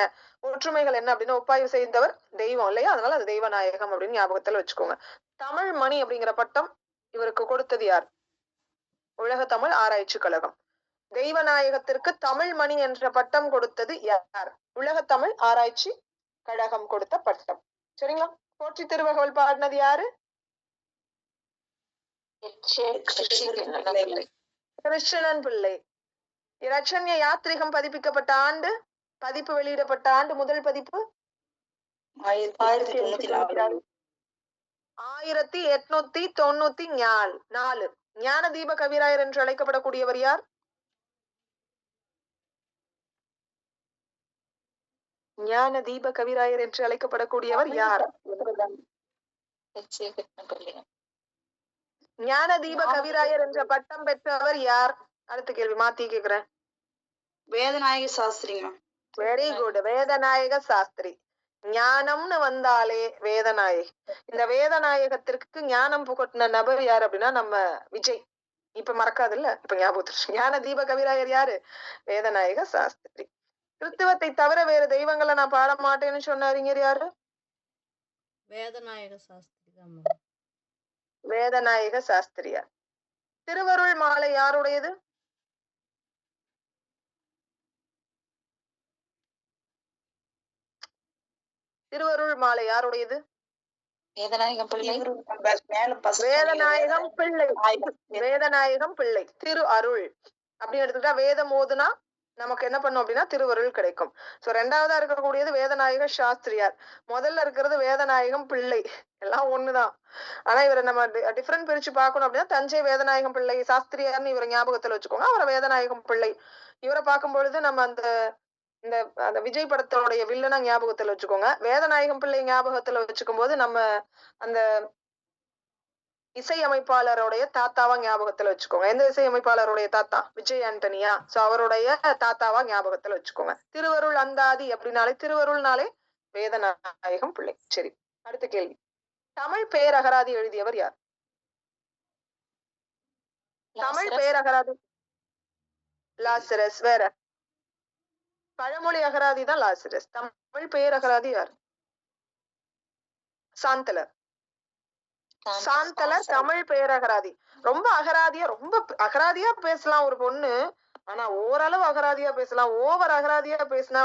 ஒற்றுமைகள் என்ன அப்படின்னு ஒப்பாய்வு செய்தவர் தெய்வம் இல்லையா? அதனால அது தெய்வநாயகம் அப்படின்னு ஞாபகத்துல வச்சுக்கோங்க. தமிழ் மணி அப்படிங்கிற பட்டம் இவருக்கு கொடுத்தது யார்? உலக தமிழ் ஆராய்ச்சி கழகம். தெய்வநாயகத்திற்கு தமிழ் மணி என்ற பட்டம் கொடுத்தது யார்? உலக தமிழ் ஆராய்ச்சி கழகம் கொடுத்த பட்டம். சரிங்களா? போற்றி திருவகவல் பாடினது யாரு? கிருஷ்ணன் பிள்ளை. இரட்சண்ய யாத்திரிகம் பதிப்பிக்கப்பட்ட ஆண்டு, பதிப்பு வெளியிடப்பட்ட ஆண்டு, முதல் பதிப்பு 1894. ஞான தீப கவிராயர் என்று அழைக்கப்படக்கூடியவர் யார்? ஞான தீப கவிராயர் என்று அழைக்கப்படக்கூடியவர் யார்? ஞான தீப கவிராயர் என்ற பட்டம் பெற்றவர் யார்? அடுத்த கேள்வி மாத்தி கேக்குறேன். வேதநாயக சாஸ்திரிங்க. Very good. வேதநாயக சாஸ்திரி. ஞானம்னு வந்தாலே வேதநாயகி. இந்த வேதநாயகத்திற்கு ஞானம் புகட்டின நபர் யார் அப்படின்னா நம்ம விஜய். இப்ப மறக்காது இல்ல, இப்ப ஞாபகத்து. ஞான தீப கவிராயர் யாரு? வேதநாயக சாஸ்திரி. கிறிஸ்துவத்தை தவிர வேறு தெய்வங்களை நான் பாட மாட்டேன்னு சொன்ன அறிஞர் யாரு? வேதநாயக சாஸ்திரி. வேதநாயக சாஸ்திரியார். திருவருள் மாலை யாருடையது? திருவருள் மாலை யாருடையது? வேதநாயகம் பிள்ளை. வேதநாயகம் பிள்ளை. வேதநாயகம் பிள்ளை. திரு அருள் அப்படின்னு எடுத்துக்கிட்டா வேதம் ஓதுனா நமக்கு என்ன பண்ணும் அப்படின்னா திருவருள் கிடைக்கும். சோ 2வதா இருக்கக்கூடியது வேதநாயக சாஸ்திரியார். முதல்ல இருக்கிறது வேதநாயகம் பிள்ளை. எல்லாம் ஒண்ணுதான். ஆனா இவரை நம்ம டிஃபரெண்ட் பிரிச்சு பார்க்கணும் அப்படின்னா தஞ்சை வேதநாயகம் பிள்ளை சாஸ்திரியார்னு இவரை ஞாபகத்துல வச்சுக்கோங்க. அவரை வேதநாயகம் பிள்ளை. இவரை பார்க்கும் பொழுது நம்ம அந்த விஜய் படத்தோடைய வில்லனா ஞாபகத்துல வச்சுக்கோங்க. வேதநாயகம் பிள்ளை ஞாபகத்துல வச்சுக்கும் போது நம்ம அந்த இசையமைப்பாளருடைய தாத்தாவா ஞாபகத்துல வச்சுக்கோங்க. எந்த இசையமைப்பாளருடைய தாத்தா? விஜய் ஆண்டனியா. சோ அவருடைய தாத்தாவா ஞாபகத்துல வச்சுக்கோங்க. திருவருள் அந்தாதி அப்படின்னாலே திருவருள்னாலே வேதநாயகம் பிள்ளை. சரி, அடுத்த கேள்வி. தமிழ் பேரகராதி எழுதியவர் யார்? தமிழ் பேரகராதி லாசரஸ். வேற பழமொழி அகராதி தான் லாசரஸ். தமிழ் பேரகராதி யார்? சாந்தலர். சாந்தலர் தமிழ் பேரகராதி. ரொம்ப அகராதியா பேசலாம் ஒரு பொண்ணு. ஆனா ஓரளவு அகராதியா பேசலாம். ஓவர் அகராதியா பேசினா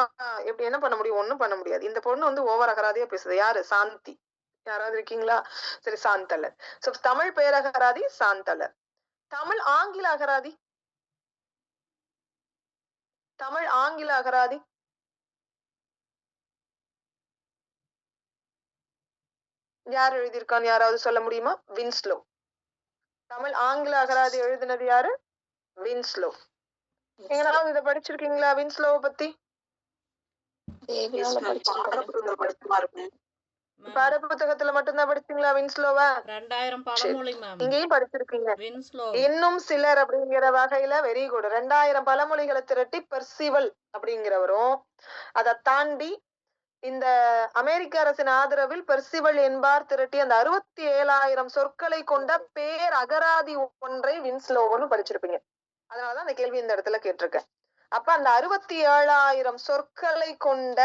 எப்படி என்ன பண்ண முடியும்? ஒண்ணும் பண்ண முடியாது. இந்த பொண்ணு வந்து ஓவர் அகராதியா பேசுது. யாரு? சாந்தி. யாராவது இருக்கீங்களா? சரி, சாந்தலர். சோ தமிழ் பேரகராதி சாந்தலர். தமிழ் ஆங்கில அகராதி. தமிழ் ஆங்கில அகராதி யார் எழுதியிருக்கான்னு யாராவது சொல்ல முடியுமா? வின்ஸ்லோ. தமிழ் ஆங்கில அகராதி எழுதினது யாரு? வின்ஸ்லோ. எங்கனாவது இதை படிச்சிருக்கீங்களா வின்ஸ்லோவை பத்தி? பாட புத்தகத்துல மட்டும்தான் படிச்சீங்களா வின்ஸ்லோவா? 2000 பழமொழி மேம். இங்கேயும் படிச்சிருக்கீங்க. வின்ஸ்லோ. இன்னும் சிலர் அப்படிங்கிற வகையில வெரி குட். 2000 பழமொழிகளை திரட்டி பெர்சிவல் அப்படிங்கிறவரும், அதை தாண்டி இந்த அமெரிக்க அரசின் ஆதரவில் பெர்சிவல் என்பார் திரட்டி அந்த 67,000 சொற்களை கொண்ட பேர் அகராதி ஒன்றை வின்ஸ்லோன்னு படிச்சிருப்பீங்க. அதனாலதான் அந்த கேள்வி இந்த இடத்துல கேட்டிருக்கேன். அப்ப அந்த 67,000 சொற்களை கொண்ட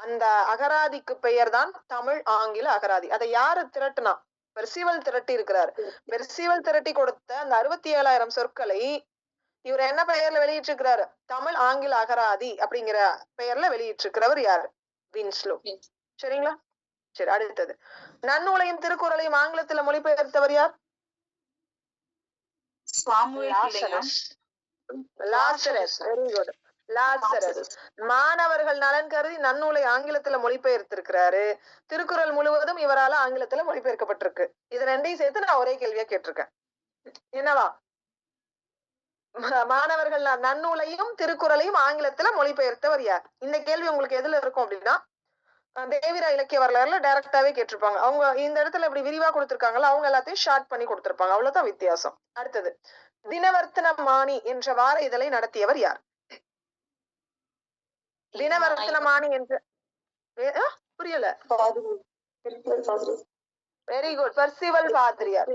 அந்த அகராதிக்கு பெயர் தான் தமிழ் ஆங்கில அகராதி. அதை யாரு திரட்டுனா? பெர்சிவல் திரட்டி இருக்கிறார். பெர்சிவல் திரட்டி கொடுத்த அந்த 67,000 சொற்களை இவர் என்ன பெயர்ல வெளியிட்டிருக்கிறாரு? தமிழ் ஆங்கில அகராதி அப்படிங்கிற பெயர்ல வெளியிட்டிருக்கிறவர் யாரு? வின்ஸ்லோ. சரிங்களா? சரி, அடுத்தது நன்னூலையும் திருக்குறளையும் ஆங்கிலத்துல மொழிபெயர்த்தவர் யார்? சாமுவேல் பிள்ளைங்க. லாசரஸ். Very good. லாசரஸ். மாணவர்கள் நலன் கருதி நன்னூலை ஆங்கிலத்துல மொழிபெயர்த்திருக்கிறாரு. திருக்குறள் முழுவதும் இவரால ஆங்கிலத்துல மொழிபெயர்க்கப்பட்டிருக்கு. இது ரெண்டையும் சேர்த்து நான் ஒரே கேள்வியா கேட்டிருக்கேன். என்னவா? மாணவர்கள் நன்னூலையும் திருக்குறளையும் ஆங்கிலத்துல மொழிபெயர்த்தவர் யார்? இந்த கேள்வி உங்களுக்கு எதுல இருக்கும் அப்படின்னா தேவிரா இலக்கிய வரலாறுல டைரக்டாவே கேட்டிருப்பாங்க. அவங்க இந்த இடத்துல இப்படி விரிவா கொடுத்திருக்காங்களா, அவங்க எல்லாத்தையும் ஷார்ட் பண்ணி கொடுத்திருப்பாங்க. அவ்வளவுதான் வித்தியாசம். அடுத்தது தினவர்த்தனமானி என்ற வார இதழை நடத்தியவர் யார்? தினவர்த்தனமானி என்ற புரியல. Very good. பெர்சிவல் பாதிரியார்.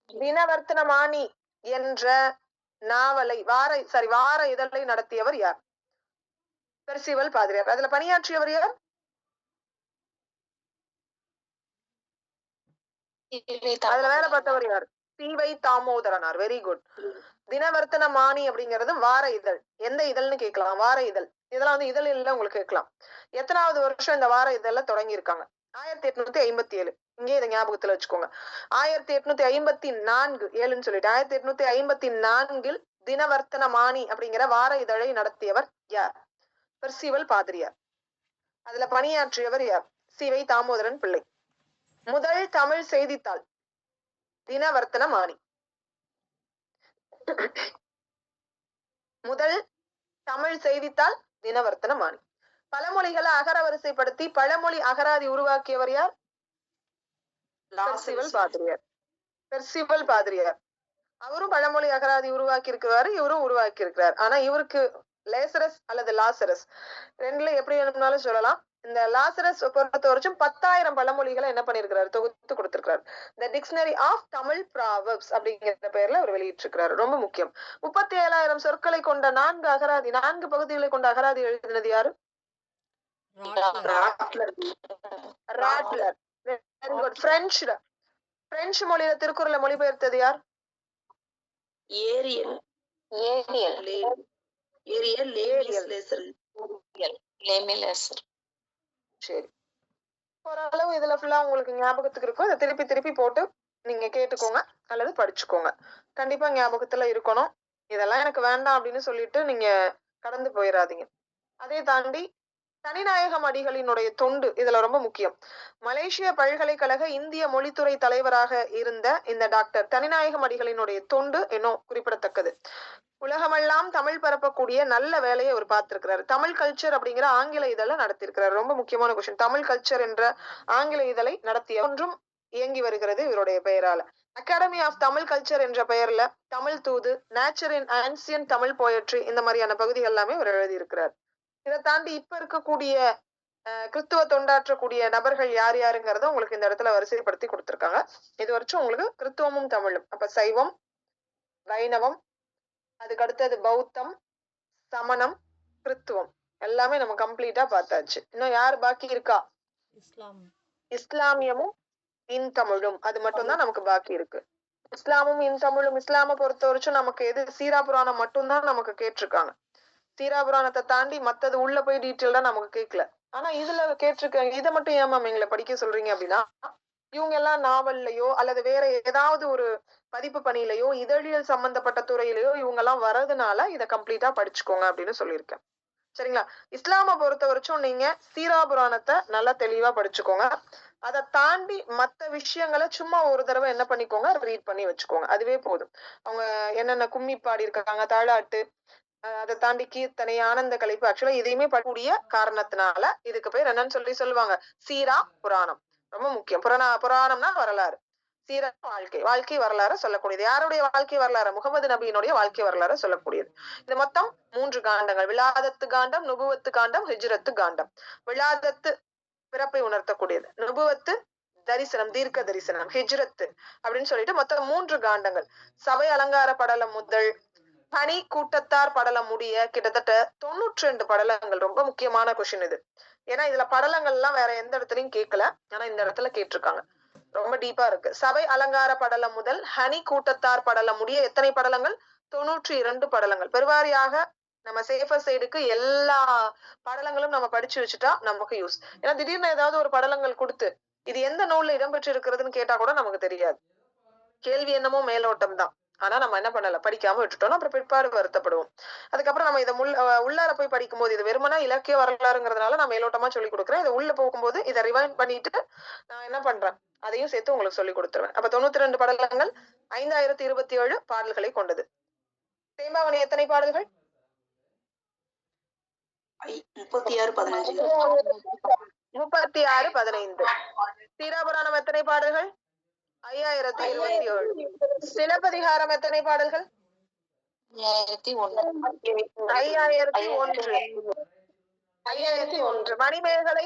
தினவர்த்தனமானி என்ற நாவலை வார இதழை நடத்தியவர் யார்? பெர்சிவல் பாதிரியார். அதுல பணியாற்றியவர் யார்? அதுல வேலை பார்த்தவர் யார்? சி.வை. தாமோதரனார். Very good. தினவர்த்தனமானி அப்படிங்கிறது வார இதழ். எந்த இதழ்னு கேட்கலாம். வார இதழ். இதெல்லாம் வந்து இதழில் உங்களுக்கு கேட்கலாம். எத்தனாவது வருஷம் இந்த வார இதழ்ல தொடங்கி இருக்காங்க? 1857. இங்கே இதை ஞாபகத்துல வச்சுக்கோங்க. 1854 7ன்னு சொல்லிட்டு 1854 தினவர்த்தனமானி அப்படிங்கிற வார இதழை நடத்தியவர் யார்? பெர்சிவல் பாதிரியார். அதுல பணியாற்றியவர் யார்? சி.வை. தாமோதரன் பிள்ளை. முதல் தமிழ் செய்தித்தாள் தினவர்த்தனமானி. முதல் தமிழ் செய்தித்தாள் தினவர்த்தனமானி. பழமொழிகளை அகர வரிசைப்படுத்தி பழமொழி அகராதி உருவாக்கியவர் யார்? பெர்சிவல் பாதிரியார். பெர்சிவல் பாதிரியார். அவரும் பழமொழி அகராதி உருவாக்கி இருக்கிறாரு, இவரும் உருவாக்கி இருக்கிறார். ஆனா இவருக்கு லேசரஸ் அல்லது லாசரஸ் ரெண்டுல எப்படி வேணும்னாலும் சொல்லலாம். இந்த லாசரஸ் பொறுத்த வரைக்கும் 10,000 பழமொழிகளை என்ன பண்ணிருக்கிறாரு? தொகுத்து கொடுத்திருக்கிறார். The dictionary of Tamil proverbs அப்படிங்கிற பெயர்ல அவர் வெளியிட்டிருக்கிறாரு. ரொம்ப முக்கியம். 37,000 சொற்களை கொண்ட 4 பகுதிகளை கொண்ட அகராதி எழுதினது யாரு? ராட்லர். பிரெஞ்சு மொழியில திருக்குறளை மொழிபெயர்த்தது யார்? ஏரியல். சரி, ஓரளவு இதுல ஃபுல்லா உங்களுக்கு ஞாபகத்துக்கு இருக்கும். இதை திருப்பி திருப்பி போட்டு நீங்க கேட்டுக்கோங்க அல்லது படிச்சுக்கோங்க. கண்டிப்பா ஞாபகத்துல இருக்கணும். இதெல்லாம் எனக்கு வேண்டாம் அப்படின்னு சொல்லிட்டு நீங்க கடந்து போயிடாதீங்க. அதை தாண்டி தனிநாயகம் அடிகளினுடைய தொண்டு இதுல ரொம்ப முக்கியம். மலேசிய பல்கலைக்கழக இந்திய மொழித்துறை தலைவராக இருந்த இந்த டாக்டர் தனிநாயகம் அடிகளினுடைய தொண்டு இன்னும் குறிப்பிடத்தக்கது. உலகமெல்லாம் தமிழ் பரப்பக்கூடிய நல்ல வேலையை அவர் பார்த்திருக்கிறார். தமிழ் கல்ச்சர் அப்படிங்கிற ஆங்கில இதழை நடத்தியிருக்கிறார். ரொம்ப முக்கியமான கொஸ்டின். தமிழ் கல்ச்சர் என்ற ஆங்கில இதழை நடத்திய ஒன்றும் இயங்கி வருகிறது இவருடைய பெயரால. அகாடமி ஆஃப் தமிழ் கல்ச்சர் என்ற பெயர்ல தமிழ் தூது, நேச்சர் இன் ஆன்சியன் தமிழ் போயட்ரி இந்த மாதிரியான பகுதிகள் எல்லாமே இவர் எழுதியிருக்கிறார். இதை தாண்டி இப்ப இருக்கக்கூடிய கிறிஸ்துவ தொண்டாற்றக்கூடிய நபர்கள் யார் யாருங்கிறத உங்களுக்கு இந்த இடத்துல வரிசைப்படுத்தி கொடுத்திருக்காங்க. இது வரைக்கும் உங்களுக்கு கிறிஸ்துவமும் தமிழும். அப்ப சைவம், வைணவம், அதுக்கு அடுத்தது பௌத்தம், சமணம், கிறிஸ்துவம் எல்லாமே நம்ம கம்ப்ளீட்டா பார்த்தாச்சு. இன்னும் யாரு பாக்கி இருக்கா? இஸ்லாமியமும் இன்தமிழும். அது மட்டும் தான் நமக்கு பாக்கி இருக்கு. இஸ்லாமும் இன்தமிழும். இஸ்லாமை பொறுத்த வரைக்கும் நமக்கு எது சீரா புராணம் மட்டும்தான் நமக்கு கேட்டிருக்காங்க. சீரா புராணத்தை தாண்டி மத்தது உள்ள போய் டீட்டெயில்டா நமக்கு கேட்கல. ஆனா இதுல கேட்டிருக்காங்க. இதை மட்டும் ஏமாம் எங்களை படிக்க சொல்றீங்க அப்படின்னா இவங்க எல்லாம் நாவல்லையோ அல்லது வேற ஏதாவது ஒரு பதிப்பு பணியிலையோ இதழியல் சம்பந்தப்பட்ட துறையிலையோ இவங்க எல்லாம் வர்றதுனால இதை கம்ப்ளீட்டா படிச்சுக்கோங்க அப்படின்னு சொல்லியிருக்கேன். சரிங்களா? இஸ்லாமை பொறுத்த வரைக்கும் நீங்க சீரா புராணத்தை நல்லா தெளிவா படிச்சுக்கோங்க. அதை தாண்டி மத்த விஷயங்களை சும்மா ஒரு தடவை என்ன பண்ணிக்கோங்க, ரீட் பண்ணி வச்சுக்கோங்க. அதுவே போதும். அவங்க என்னென்ன கும்மி பாடி இருக்காங்க, தாளாட்டு, அதை தாண்டி கீர்த்தனை, ஆனந்த கலைப்பு, ஆக்சுவலா இதையுமே படிக்கக்கூடிய காரணத்தினால இதுக்கு பேர் என்னன்னு சொல்லுவாங்க, சீரா புராணம். ரொம்ப முக்கியம். புராணம்னா வரலாறு. சீரான வாழ்க்கை வரலாறு சொல்லக்கூடியது. யாருடைய வாழ்க்கை வரலாறு? முகமது நபியினுடைய வாழ்க்கை வரலாறு சொல்லக்கூடியது. இது மொத்தம் 3 காண்டங்கள். விலாதத்து காண்டம், நுபுவத்து காண்டம், ஹிஜ்ரத்து காண்டம். விலாதத்து பிறப்பை உணர்த்தக்கூடியது, நுபுவத்து தரிசனம், தீர்க்க தரிசனம், ஹிஜ்ரத்து அப்படின்னு சொல்லிட்டு மொத்தம் 3 காண்டங்கள். சபை அலங்கார படலம் முதல் பனி கூட்டத்தார் படலம் முடிய கிட்டத்தட்ட 92 படலங்கள். ரொம்ப முக்கியமான கொஸ்டின் இது. ஏன்னா இதுல படலங்கள் எல்லாம் வேற எந்த இடத்துலயும் கேட்கல, ஆனா இந்த இடத்துல கேட்டிருக்காங்க. ரொம்ப டீப்பா இருக்கு. சபை அலங்கார படலம் முதல் ஹனி கூட்டத்தார் படலம் முடிய எத்தனை படலங்கள்? 92 படலங்கள். பெருவாரியாக நம்ம சேஃபர் சைடுக்கு எல்லா படலங்களும் நம்ம படிச்சு வச்சுட்டா நமக்கு யூஸ். ஏன்னா திடீர்னு ஏதாவது ஒரு படலங்கள் கொடுத்து இது எந்த நூல்ல இடம்பெற்று இருக்கிறதுன்னு கேட்டா கூட நமக்கு தெரியாது. கேள்வி என்னமோ மேலோட்டம் தான், ஆனா நம்ம என்ன பண்ணல, படிக்காம விட்டுட்டோம். அப்புறம் பிற்பாடு வருத்தப்படுவோம். அதுக்கப்புறம் நம்ம இதை உள்ளார போய் படிக்கும் போது, இது வெறுமனா இலக்கிய வரலாறுங்கிறதுனால நான் மேலோட்டமா சொல்லி கொடுக்குறேன். இதை உள்ள போகும்போது இதை ரிவைண்ட் பண்ணிட்டு நான் என்ன பண்றேன், அதையும் சேர்த்து உங்களுக்கு சொல்லி கொடுத்துருவேன். அப்ப 92 படலங்கள் 5027 பாடல்களை கொண்டது. தேம்பாவணி எத்தனை பாடல்கள்? 36-15. 36-15. சீராபுராணம் எத்தனை பாடல்கள்? 5027. சிலப்பதிகாரம் எத்தனை பாடல்கள்? 5001. மணிமேகலை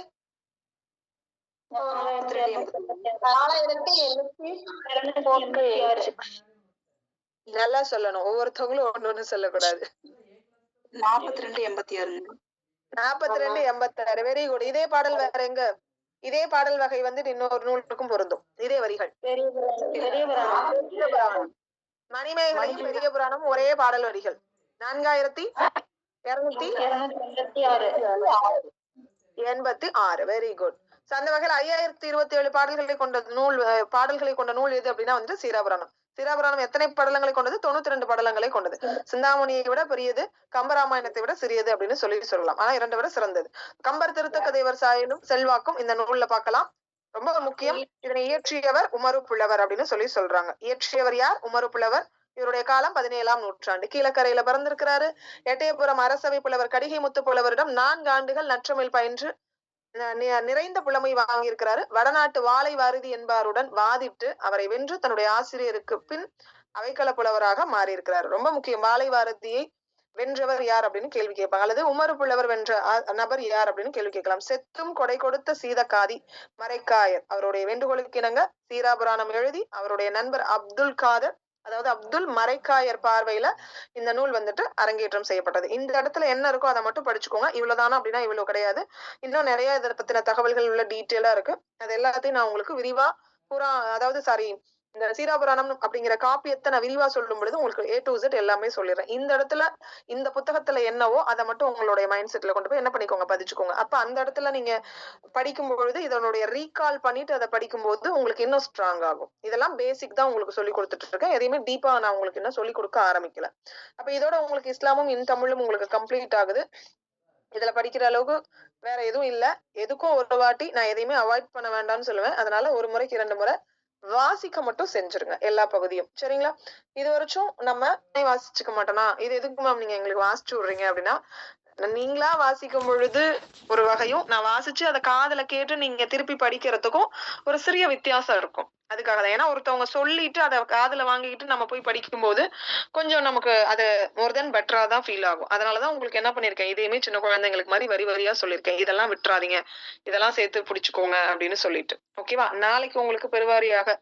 4886. நல்லா சொல்லணும், ஒவ்வொருத்தவங்களும் ஒண்ணு சொல்லக்கூடாது. 4286. 4286. Very good. இதே பாடல் வேற எங்க? இதே பாடல் வகை வந்து இன்னொரு நூலுக்கும் பொருந்தும். இதே வரிகள். மணிமேகலையும் பெரிய புராணம் ஒரே பாடல் வரிகள். 4286. Very good. அந்த வகையில் 5027 பாடல்களை கொண்ட நூல், பாடல்களை கொண்ட நூல் எது அப்படின்னா வந்து சீராபுராணம். சீராபுராணம் எத்தனை படலங்களை கொண்டது? 92 படலங்களை கொண்டது. சிந்தாமணியை விட பெரியது, கம்பராமாயணத்தை விட சிறியது அப்படின்னு சொல்லலாம். ஆனா 2 விட சிறந்தது. கம்பர் திருத்தக்க தேவர் சாயலும் செல்வாக்கும் இந்த நூல்ல பார்க்கலாம். ரொம்ப முக்கியம். இதனை இயற்றியவர் உமரு புலவர் அப்படின்னு சொல்றாங்க. இயற்றியவர் யார்? உமரு புலவர். இவருடைய காலம் 17ஆம் நூற்றாண்டு. கீழக்கரையில பிறந்திருக்கிறாரு. எட்டயபுரம் அரசவை புலவர் கடிகை முத்து புலவரிடம் 4 ஆண்டுகள் நற்றமிழ் பயின்று நிறைந்த புலமை வாங்கியிருக்கிறாரு. வடநாட்டு வாழை வாரதி என்பாருடன் வாதிட்டு அவரை வென்று தன்னுடைய ஆசிரியருக்கு பின் அவைக்கள புலவராக மாறி இருக்கிறார். ரொம்ப முக்கியம். வாழை வாரதியை வென்றவர் யார் அப்படின்னு கேள்வி கேட்பாங்க. அல்லது உமரு புலவர் வென்ற நபர் யார் அப்படின்னு கேள்வி கேட்கலாம். செத்தும் கொடை கொடுத்த சீதக்காதி மரைக்காயர் அவருடைய வேண்டுகோளுக்கு இணங்க சீராபுராணம் எழுதி அவருடைய நண்பர் அப்துல் காதர், அதாவது அப்துல் மரைக்காயர் பார்வையில இந்த நூல் வந்துட்டு அரங்கேற்றம் செய்யப்பட்டது. இந்த இடத்துல என்ன இருக்கோ அதை மட்டும் படிச்சுக்கோங்க. இவ்வளவுதானா அப்படின்னா இவ்வளவு கிடையாது. இன்னும் நிறைய இதை பத்தின தகவல்கள் உள்ள டீட்டெயிலா இருக்கு. அது எல்லாத்தையும் நான் உங்களுக்கு விரிவா இந்த சீராபுராணம் அப்படிங்கிற காப்பியத்தை நான் விரிவா சொல்லும் பொழுது உங்களுக்கு A to Z எல்லாமே சொல்லிடுறேன். இந்த இடத்துல இந்த புத்தகத்துல என்னவோ அதை மட்டும் உங்களுடைய மைண்ட் செட்ல கொண்டு போய் என்ன பண்ணிக்கோங்க, பதிச்சுக்கோங்க. அப்ப அந்த இடத்துல நீங்க படிக்கும் பொழுது இதனுடைய ரீகால் பண்ணிட்டு அதை படிக்கும் போது உங்களுக்கு இன்னும் ஸ்ட்ராங் ஆகும். இதெல்லாம் பேசிக் தான் உங்களுக்கு சொல்லி கொடுத்துட்டு இருக்கேன். எதையுமே டீப்பா நான் உங்களுக்கு இன்னும் சொல்லி கொடுக்க ஆரம்பிக்கல. அப்ப இதோட உங்களுக்கு இஸ்லாமும் இன் தமிழும் உங்களுக்கு கம்ப்ளீட் ஆகுது. இதுல படிக்கிற அளவுக்கு வேற எதுவும் இல்ல. எதுக்கும் ஒரு வாட்டி நான் எதையுமே அவாய்ட் பண்ண வேண்டாம்னு சொல்லுவேன். அதனால ஒரு முறைக்கு 2 முறை வாசிக்க மட்டும் செஞ்சிருங்க எல்லா பகுதியும். சரிங்களா? இது வரைக்கும் நம்ம வாசிச்சுக்க மாட்டோம்னா இது எதுக்கு மேம் நீங்க எங்களுக்கு வாசிச்சு விடுறீங்க அப்படின்னா, நீங்களா வாசிக்கும் பொழுது ஒரு வகையும், நான் வாசிச்சு அதை காதுல கேட்டு நீங்க திருப்பி படிக்கிறதுக்கும் ஒரு சிறிய வித்தியாசம் இருக்கும். அதுக்காக தான். ஏன்னா ஒருத்தவங்க சொல்லிட்டு அதை காதுல வாங்கிக்கிட்டு நம்ம போய் படிக்கும் போது கொஞ்சம் நமக்கு அது மோர் தென் பெட்டரா தான் ஃபீல் ஆகும். அதனாலதான் உங்களுக்கு என்ன பண்ணிருக்கேன், இதையுமே சின்ன குழந்தைங்களுக்கு மாதிரி வரி வரியா சொல்லியிருக்கேன். இதெல்லாம் விட்டுறாதீங்க, இதெல்லாம் சேர்த்து பிடிச்சுக்கோங்க அப்படின்னு சொல்லிட்டு. ஓகேவா? நாளைக்கு உங்களுக்கு பெருவாரியாக